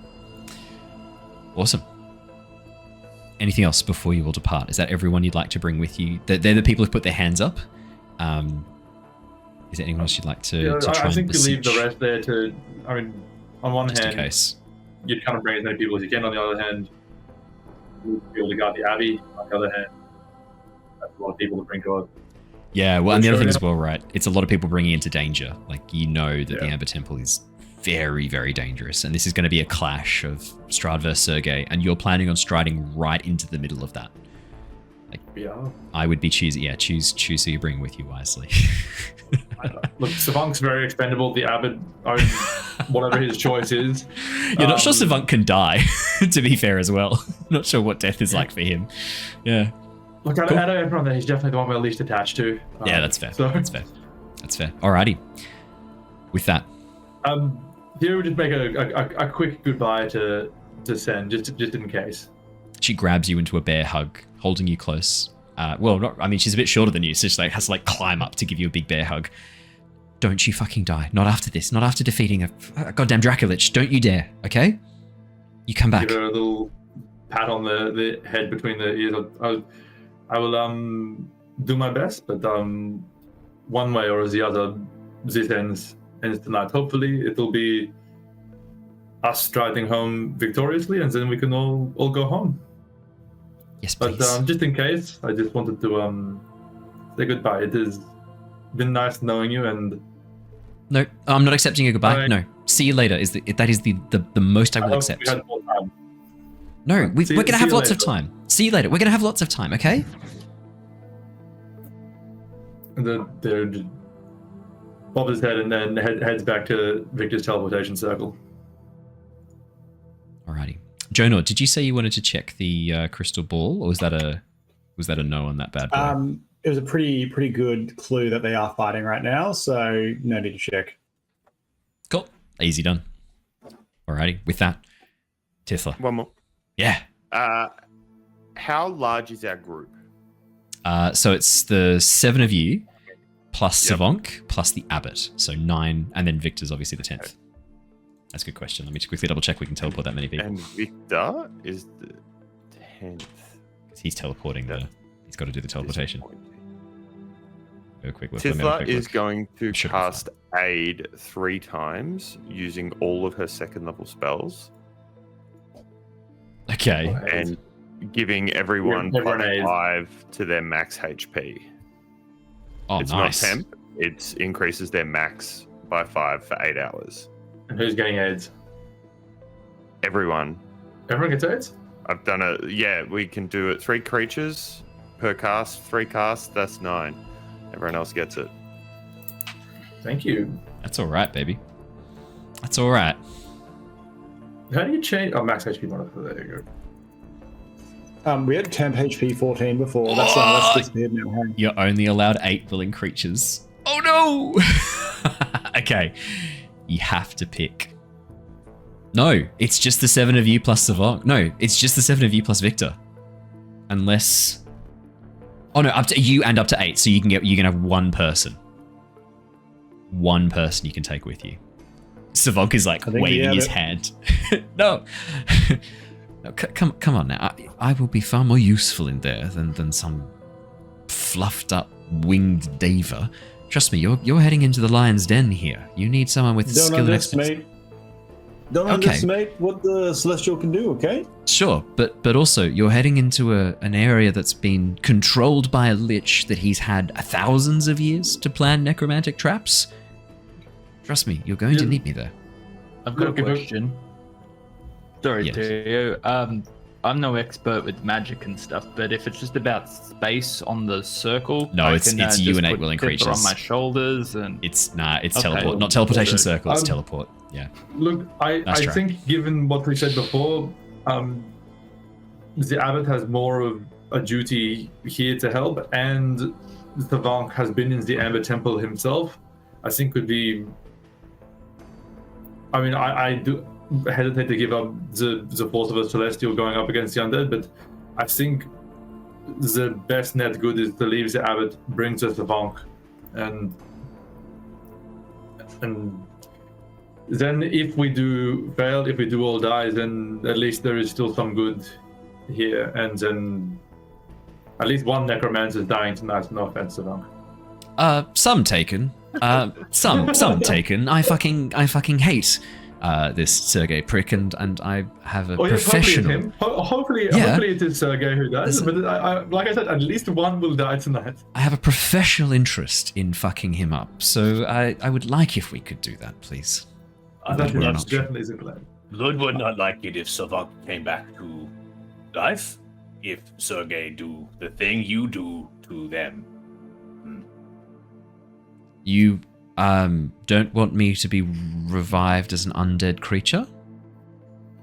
Awesome. Anything else before you all depart? Is that everyone you'd like to bring with you? They're the people who put their hands up. Is there anyone else you'd like to try I think and you leave besiege? the rest there to, I mean, on one Just in hand, case. you'd kind of bring as many people as you can. On the other hand, you'd be able to guard the Abbey. On the other hand, that's a lot of people to bring to us. Yeah, well, and the other thing as well, right? It's a lot of people bringing into danger. Like, you know that the Amber Temple is very, very dangerous. And this is going to be a clash of Strahd versus Sergei. And you're planning on striding right into the middle of that. Like, I would be choose who you bring with you wisely. Look, Savunk's very expendable. The Abbot, whatever his choice is. You're not sure Savunk can die, to be fair as well. Not sure what death is like for him. Yeah. Look, out of everyone there, he's definitely the one we're least attached to. Yeah, that's fair. That's fair. Alrighty. With that. Theo would just make a quick goodbye to Sen, just in case. She grabs you into a bear hug, holding you close. She's a bit shorter than you, so she has to climb up to give you a big bear hug. Don't you fucking die. Not after this. Not after defeating a goddamn Dracolich. Don't you dare, okay? You come back. Give her a little pat on the head between the ears. I will do my best, but one way or the other, this ends tonight. Hopefully it'll be us striding home victoriously, and then we can all go home. Yes, please. But just in case, I just wanted to say goodbye. It has been nice knowing you, and no, I'm not accepting a goodbye. No, see you later. That is the most I will accept. We had more time. No, we're gonna have lots of time. See you later. We're gonna have lots of time, okay? And they're just bob his head and then heads back to Victor's teleportation circle. Alrighty. Jonor, did you say you wanted to check the crystal ball, or was that a no on that bad boy? It was a pretty good clue that they are fighting right now, so no need to check. Cool. Easy done. Alrighty. With that, Tithla. One more. Yeah. How large is our group? So it's the 7 of you, plus Savonk, plus the Abbot. So 9, and then Victor's obviously the 10th. Okay. That's a good question. Let me just quickly double check we can teleport that many people. And Victor is the 10th. Because he's teleporting he's got to do the teleportation. Go quick look. Tithla is going to cast Aid 3 times using all of her 2nd level spells. Okay. And giving everyone +5 to their max HP. Oh, it's nice. Not temp. It increases their max by 5 for 8 hours. And who's getting aids? Everyone. Everyone gets aids? I've done it. Yeah, we can do it. 3 creatures per cast. 3 casts, that's 9. Everyone else gets it. Thank you. That's all right, baby. That's all right. How do you change? Oh, max HP modifier. There you go. We had temp HP 14 before. That's disappeared now. You're only allowed 8 willing creatures. Oh no! Okay. You have to pick. No, it's just the 7 of you plus Savant. No, it's just the 7 of you plus Victor. Unless... Oh no, up to you and up to 8. So you can have 1 person. 1 person you can take with you. Savonk is waving his hand. No. No, come on now. I will be far more useful in there than some fluffed up winged diva. Trust me, you're heading into the lion's den here. You need someone with skill and expertise. Don't underestimate what the Celestial can do, okay? Sure, but also you're heading into an area that's been controlled by a lich that he's had thousands of years to plan necromantic traps. Trust me, you're going to need me there. I've got a question. Sorry, Yes. Theo. I'm no expert with magic and stuff, but if it's just about space on the circle, No, it's you and 8 willing Tithla creatures on my shoulders, and it's teleport, not teleportation circle. It's teleport. Yeah. Look, I think given what we said before, the abbot has more of a duty here to help, and Savank has been in the Amber Temple himself, I think could be. I mean, I do hesitate to give up the force of a Celestial going up against the undead, but I think the best net good is to leave the abbot, bring the Savank, and then if we do fail, if we do all die, then at least there is still some good here, and then at least one necromancer is dying tonight. No offense, Savank. Some taken. Some taken. I fucking hate this Sergei prick, and I have a professional. Hopefully it is Sergei who does. But like I said, at least one will die tonight. I have a professional interest in fucking him up, so I would like if we could do that, please. That's definitely the plan. Blood would not like it if Savank came back to life. If Sergei do the thing you do to them. You don't want me to be revived as an undead creature?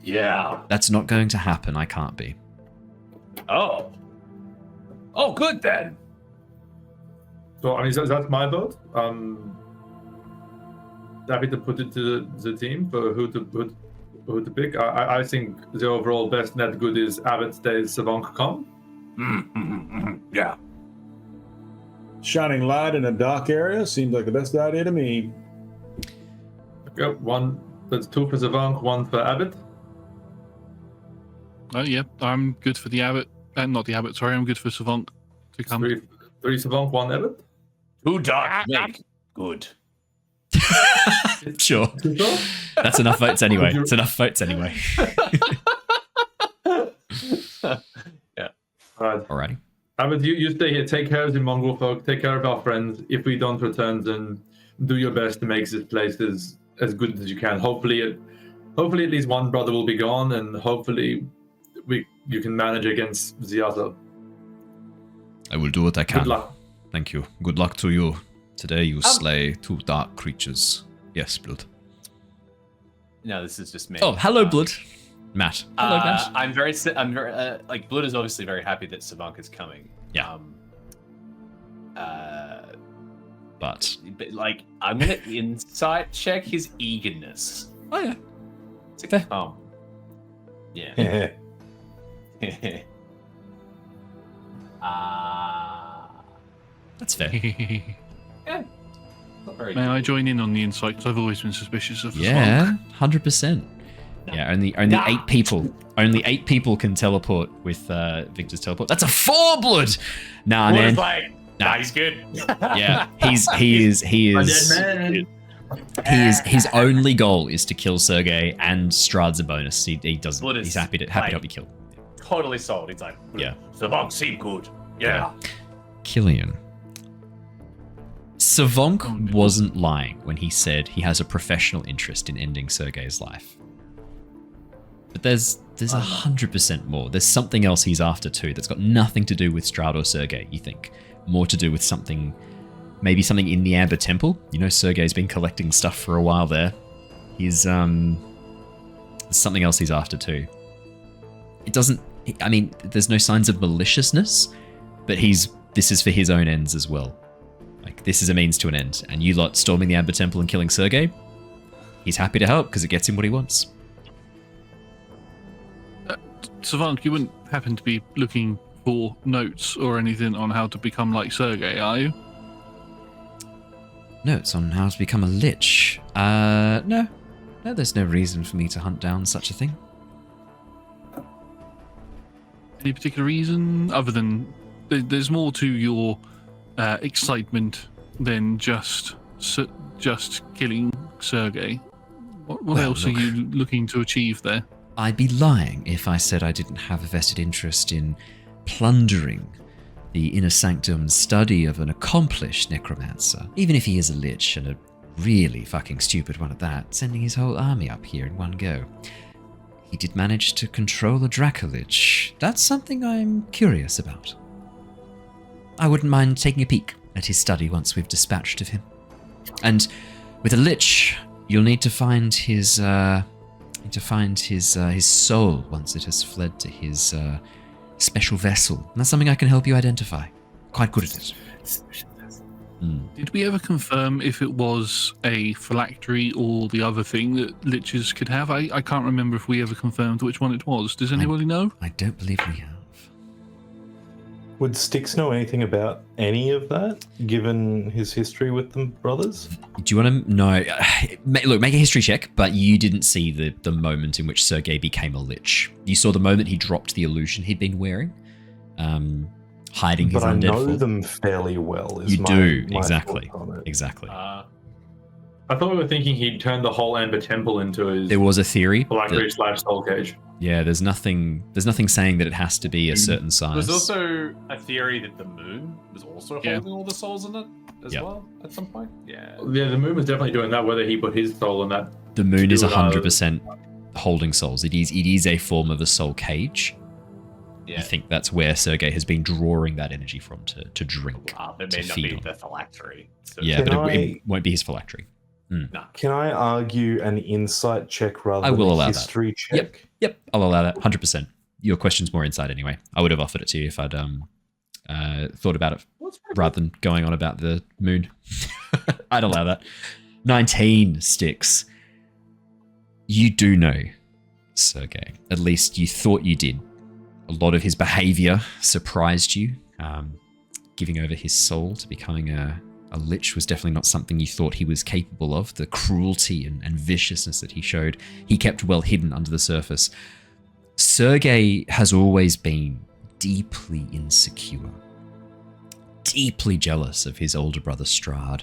Yeah. That's not going to happen. I can't be. Oh, good then. So I mean, that's my vote. Happy to put it to the team for who to pick. I think the overall best net good is Abbott stays, Savank come. Yeah. Shining light in a dark area seems like the best idea to me. Okay, that's 2 for Savank, 1 for Abbott. Oh yeah, I'm good for the abbot. Not the abbot, sorry. I'm good for Savank to come. 3 Savank, 1 Abbott. 2 dark make good. Sure. That's enough votes anyway. It's enough votes anyway. Yeah. Alrighty. Abbott, you stay here. Take care of the mongrel folk. Take care of our friends. If we don't return, then do your best to make this place as good as you can. Hopefully at least one brother will be gone, and hopefully you can manage against the other. I will do what I can. Good luck. Thank you. Good luck to you. Today you slay 2 dark creatures. Yes, Blood. No, this is just me. Oh, hello, Blood. Matt. Hello, Matt. I'm very like Blood is obviously very happy that Savank is coming. Yeah. But like I'm gonna insight check his eagerness. Oh yeah. To come. Yeah. That's fair. Yeah. May I join in on the insight? Because I've always been suspicious of the Yeah, 100%. Yeah, only 8 people. Only 8 people can teleport with Victor's teleport. That's a 4 Blood. Nah, man. Nah, he's good. Yeah, he is. His only goal is to kill Sergei, and Strahd's a bonus. He doesn't. He's happy to help you kill. Totally sold. He's like, yeah. Savank seemed good. Yeah. Killian. Savank wasn't lying when he said he has a professional interest in ending Sergei's life. But there's 100% more. There's something else he's after too that's got nothing to do with Strahd or Sergei, you think. More to do with something, maybe something in the Amber Temple. You know, Sergei's been collecting stuff for a while there. There's something else he's after too. There's no signs of maliciousness, but this is for his own ends as well. Like, this is a means to an end. And you lot storming the Amber Temple and killing Sergei, he's happy to help because it gets him what he wants. Savank, you wouldn't happen to be looking for notes or anything on how to become like Sergei, are you? Notes on how to become a lich? No. No, there's no reason for me to hunt down such a thing. Any particular reason other than there's more to your excitement than just killing Sergei? What else are you looking to achieve there? I'd be lying if I said I didn't have a vested interest in plundering the Inner Sanctum's study of an accomplished necromancer. Even if he is a lich, and a really fucking stupid one at that, sending his whole army up here in one go. He did manage to control a Dracolich. That's something I'm curious about. I wouldn't mind taking a peek at his study once we've dispatched of him. And with a lich, you'll need to find his soul once it has fled to his special vessel. And that's something I can help you identify. Quite good at it. Did we ever confirm if it was a phylactery or the other thing that liches could have? I can't remember if we ever confirmed which one it was. Does anybody know? I don't believe we have. Would Styx know anything about any of that, given his history with the brothers? Do you want to know? Look, make a history check, but you didn't see the moment in which Sergei became a lich. You saw the moment he dropped the illusion he'd been wearing, hiding his undead But I know form. them fairly well. You do, exactly. Exactly. I thought we were thinking he'd turned the whole Amber Temple into his There was a theory. phylactery / soul cage. Yeah, there's nothing saying that it has to be a certain size. There's also a theory that the moon was also holding all the souls in it as well at some point. Yeah. Yeah, the moon was definitely doing that, whether he put his soul in that. The moon is do it, 100% holding souls. It is a form of a soul cage. Yeah. I think that's where Sergei has been drawing that energy from to drink. It to may not feed be on. the phylactery. So Yeah, but it won't be his phylactery. Can I argue an insight check rather I will than allow a history that. check? Yep, I'll allow that. 100%. Your question's more insight anyway. I would have offered it to you if I'd thought about it rather than going on about the moon. I'd allow that. 19 Styx. You do know Sergei. At least you thought you did. A lot of his behavior surprised you. Giving over his soul to becoming a lich was definitely not something you thought he was capable of. The cruelty and viciousness that he showed, he kept well hidden under the surface. Sergei has always been deeply insecure, deeply jealous of his older brother Strahd,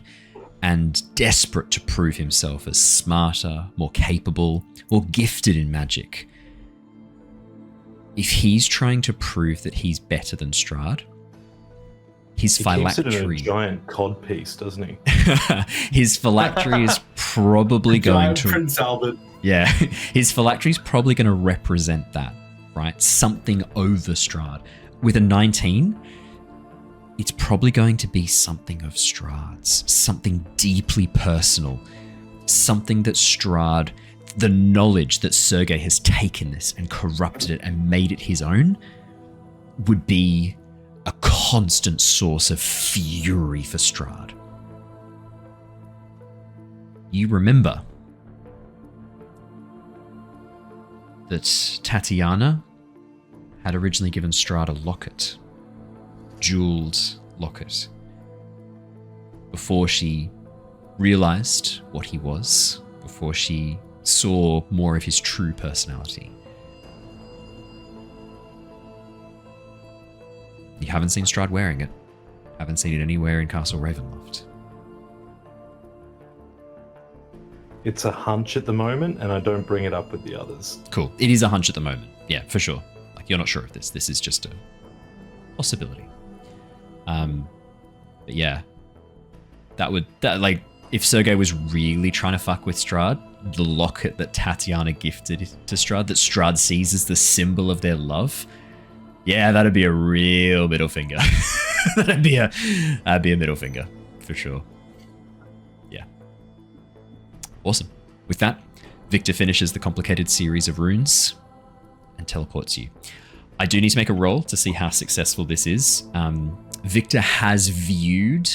and desperate to prove himself as smarter, more capable, more gifted in magic. If he's trying to prove that he's better than Strahd, his phylactery... He keeps it in a giant cod piece, doesn't he? His phylactery is probably going to... Prince Albert. Yeah, his phylactery is probably going to represent that, right? Something over Strahd. With a 19, it's probably going to be something of Strahd's, something deeply personal, something that Strahd, the knowledge that Sergei has taken this and corrupted it and made it his own, would be a constant source of fury for Strahd. You remember that Tatiana had originally given Strahd a locket, jeweled locket, before she realized what he was, before she saw more of his true personality. You haven't seen Strahd wearing it. Haven't seen it anywhere in Castle Ravenloft. It's a hunch at the moment, and I don't bring it up with the others. Cool. It is a hunch at the moment. Yeah, for sure. Like, you're not sure of this. This is just a possibility. But yeah. If Sergei was really trying to fuck with Strahd, the locket that Tatiana gifted to Strahd, that Strahd sees as the symbol of their love, yeah, that'd be a real middle finger. that'd be a middle finger, for sure. Yeah. Awesome. With that, Victor finishes the complicated series of runes and teleports you. I do need to make a roll to see how successful this is. Victor has viewed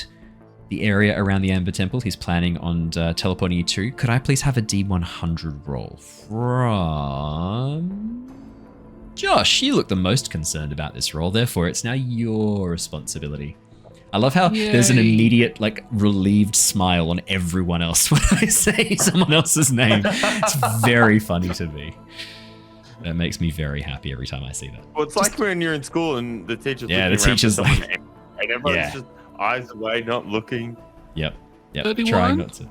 the area around the Amber Temple. He's planning on teleporting you to. Could I please have a D100 roll from... Josh, you look the most concerned about this roll, therefore it's now your responsibility. I love how there's an immediate, relieved smile on everyone else when I say someone else's name. It's very funny to me. That makes me very happy every time I see that. Well, it's like when you're in school and the teacher's Yeah, the looking around for teacher's someone like... and everyone's Yeah. just eyes away, not looking. Yep. 31? Trying not to.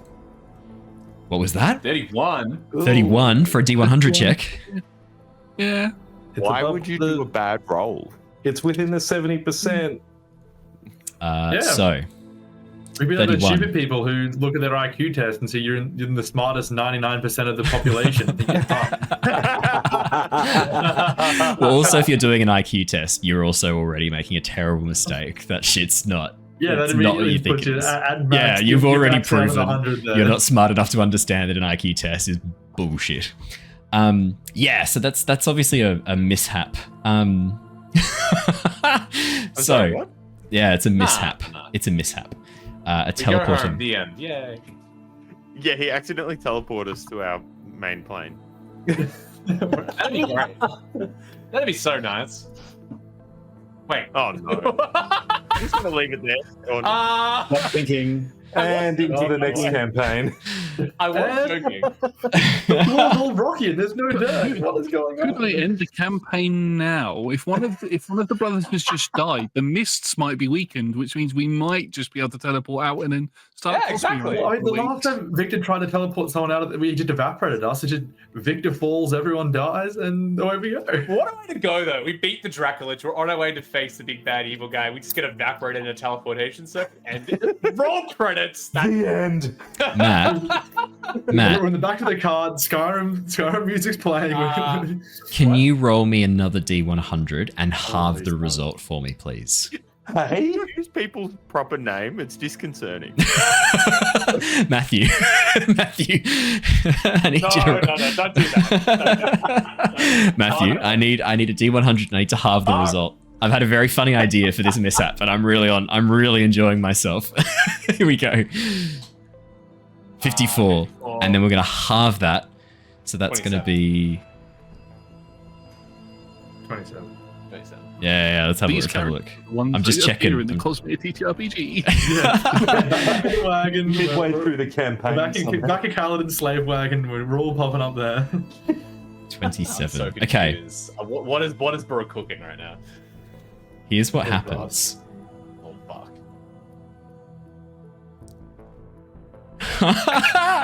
What was that? 31. 31 for a D100 check. Yeah. Why would you do a bad roll? It's within the 70%. So, We'd be like those 31. stupid people who look at their IQ test and see you're in the smartest 99% of the population. well, also if you're doing an IQ test, you're also already making a terrible mistake. That shit's not. Yeah, it's that not what you immediately think puts it you is. at max. Yeah, you've already max out of proven 100 there. you're not smart enough to understand that an IQ test is bullshit. Yeah, so that's obviously a mishap. sorry, what? Yeah, it's a mishap. Nah. It's a mishap. A We go teleporting. home, the end. Yay. Yeah, he accidentally teleported us to our main plane. That'd be great. That'd be so nice. Wait. Oh no! I'm just gonna leave it there. Not thinking. And into the next campaign. I was joking. The floor's all rocky and there's no dirt. What is going on? Could I end the campaign now? If one of the brothers has just died, the mists might be weakened, which means we might just be able to teleport out and then start. Yeah, exactly. Well, I mean, the last time Victor tried to teleport someone out, we just evaporated us. It just Victor falls, everyone dies, and away we go. What a way to go, though. We beat the Dracolich. We're on our way to face the big bad evil guy. We just get evaporated in a teleportation circuit and roll credits. The end. Matt, We're in the back of the card. Skyrim music's playing. can you roll me another D100 and halve the result for me, please? Hey? Use people's proper name. It's disconcerting. Matthew, I need you to... No, don't do that. Matthew, I need a D100. I need to halve the result. I've had a very funny idea for this mishap, and I'm really enjoying myself. Here we go. 54, and then we're gonna halve that, so that's gonna be 27. yeah. Let's have a look. I'm just checking. In the Cosmic TTRPG. Wagon. Midway through the campaign. Back a Paladin slave wagon. We're all popping up there. 27. So okay. confused. What is Burrow cooking right now? Here's what happens. Oh fuck.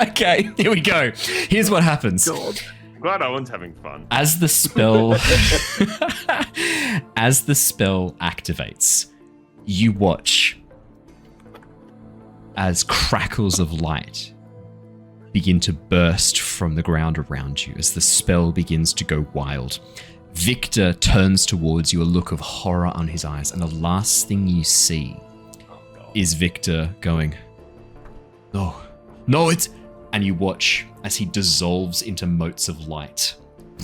Okay, here we go. Here's what happens. God. I'm glad Owen's having fun. As the spell activates, you watch as crackles of light begin to burst from the ground around you as the spell begins to go wild. Victor turns towards you, a look of horror on his eyes, and the last thing you see is Victor going, No, it's... And you watch as he dissolves into motes of light,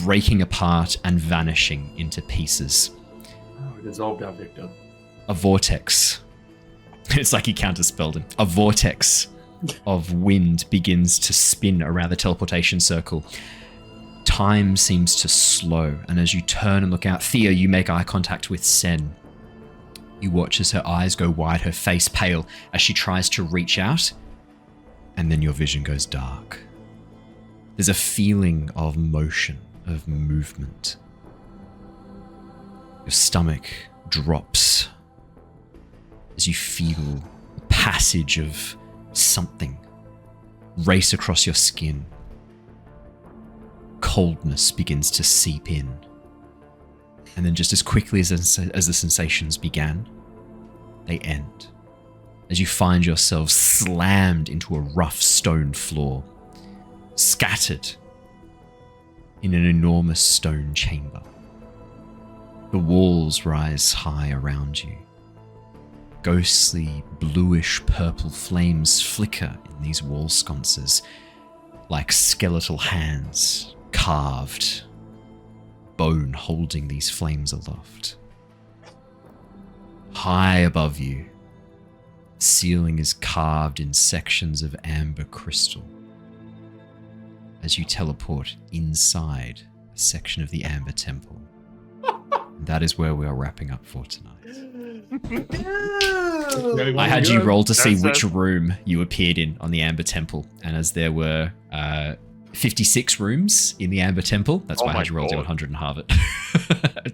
breaking apart and vanishing into pieces. Oh, dissolved our Victor. A vortex. It's like he counterspelled him. A vortex of wind begins to spin around the teleportation circle. Time seems to slow, and as you turn and look out, Theo, you make eye contact with Sen. You watch as her eyes go wide, her face pale, as she tries to reach out, and then your vision goes dark. There's a feeling of motion, of movement. Your stomach drops as you feel the passage of something race across your skin. Coldness begins to seep in. And then just as quickly as the sensations began, they end. As you find yourselves slammed into a rough stone floor, scattered in an enormous stone chamber. The walls rise high around you. Ghostly, bluish purple flames flicker in these wall sconces like skeletal hands, carved, bone holding these flames aloft. High above you, the ceiling is carved in sections of amber crystal. As you teleport inside a section of the Amber Temple. And that is where we are wrapping up for tonight. I had you roll to see which room you appeared in on the Amber Temple, and as there were 56 rooms in the Amber Temple, that's why I had you roll D100 and halve it.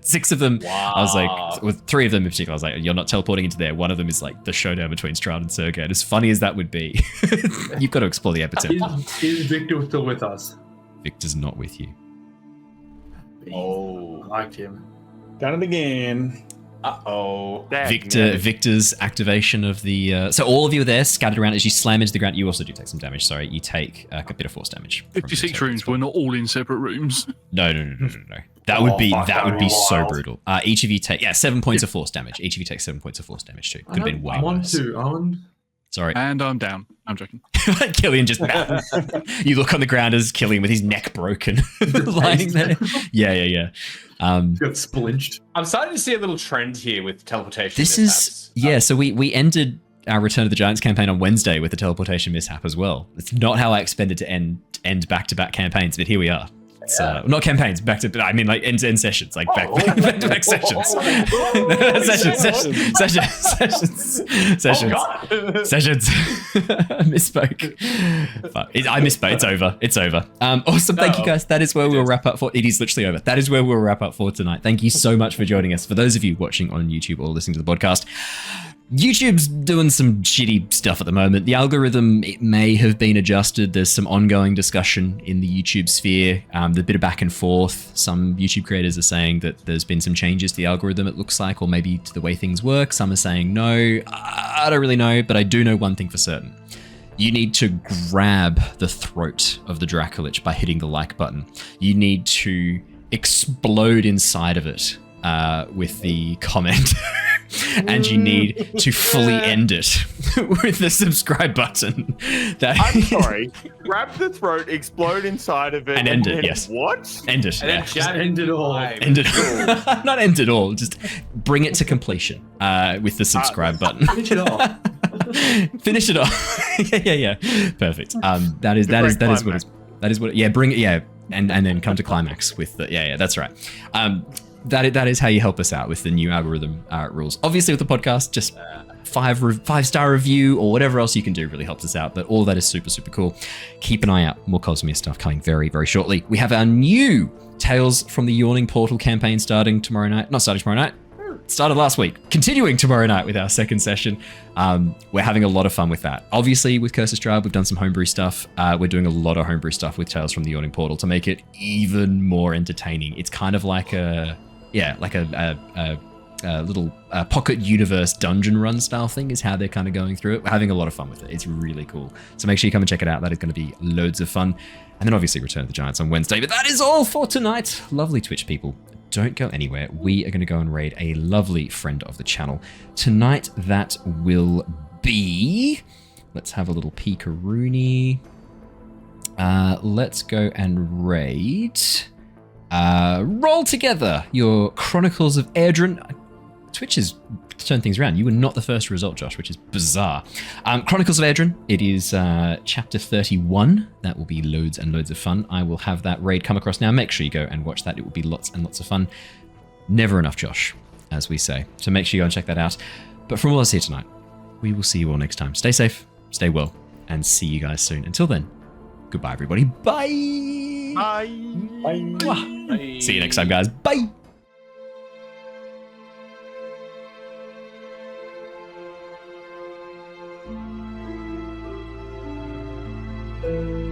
6 of them, I was like, with 3 of them in particular, I was like, you're not teleporting into there. One of them is like the showdown between Strahd and Sergei. And as funny as that would be, you've got to explore the Amber Temple. Is Victor still with us? Victor's not with you. Oh, I liked him. Done it again. Uh-oh. Victor's activation of the... so all of you are there, scattered around. As you slam into the ground, you also do take some damage. Sorry, you take a bit of force damage. 56 rooms, we're not all in separate rooms. No. That would be so brutal. Each of you take 7 points of force damage. Each of you take 7 points of force damage too. Could have been way worse. Owen. Sorry. And I'm down. I'm joking. Killian just you look on the ground as Killian with his neck broken, lying there. Yeah. Got splinched. I'm starting to see a little trend here with teleportation. This mishaps. is so we ended our Return of the Giants campaign on Wednesday with the teleportation mishap as well. It's not how I expected to end back-to-back campaigns, but here we are. It's not campaigns, I mean like end sessions, like back-to-back sessions. Sessions. Misspoke. I misspoke. It's over. Awesome. Thank you guys. That is where we'll wrap up for. It is literally over. That is where we'll wrap up for tonight. Thank you so much for joining us. For those of you watching on YouTube or listening to the podcast, YouTube's doing some shitty stuff at the moment. The algorithm, it may have been adjusted. There's some ongoing discussion in the YouTube sphere. The bit of back and forth. Some YouTube creators are saying that there's been some changes to the algorithm, it looks like, or maybe to the way things work. Some are saying no. I don't really know, but I do know one thing for certain. You need to grab the throat of the Dracolich by hitting the like button. You need to explode inside of it with the comment. And you need to fully end it with the subscribe button. I'm sorry. Grab the throat, explode inside of it, and end it. Yes. What? End it. And Yeah. then end it all. End it all. Not end it all. Just bring it to completion with the subscribe button. Finish it off. Finish it off. Yeah. Perfect. That is what. Yeah. Bring it. Yeah. And then come to climax with the. Yeah. That's right. That is how you help us out with the new algorithm rules. Obviously, with the podcast, just 5-star review or whatever else you can do really helps us out. But all that is super, super cool. Keep an eye out. More Cosmere stuff coming very, very shortly. We have our new Tales from the Yawning Portal campaign starting tomorrow night. Not starting tomorrow night. Started last week. Continuing tomorrow night with our second session. We're having a lot of fun with that. Obviously, with Curse of Strahd, we've done some homebrew stuff. We're doing a lot of homebrew stuff with Tales from the Yawning Portal to make it even more entertaining. It's kind of like a little pocket universe dungeon run style thing is how they're kind of going through it. We're having a lot of fun with it. It's really cool. So make sure you come and check it out. That is going to be loads of fun. And then obviously Return of the Giants on Wednesday. But that is all for tonight. Lovely Twitch people. Don't go anywhere. We are going to go and raid a lovely friend of the channel. Tonight that will be... Let's have a little peek-a-rooney. Let's go and raid... RollTogether, your Chronicles of Erdrin. Twitch has turned things around. You were not the first result, Josh, which is bizarre. Chronicles of Erdrin, it is chapter 31. That will be loads and loads of fun. I will have that raid come across now. Make sure you go and watch that. It will be lots and lots of fun. Never enough, Josh, as we say. So make sure you go and check that out. But from all of us here tonight, we will see you all next time. Stay safe, stay well, and see you guys soon. Until then, goodbye, everybody. Bye. Bye. Bye. See you next time, guys. Bye. Bye.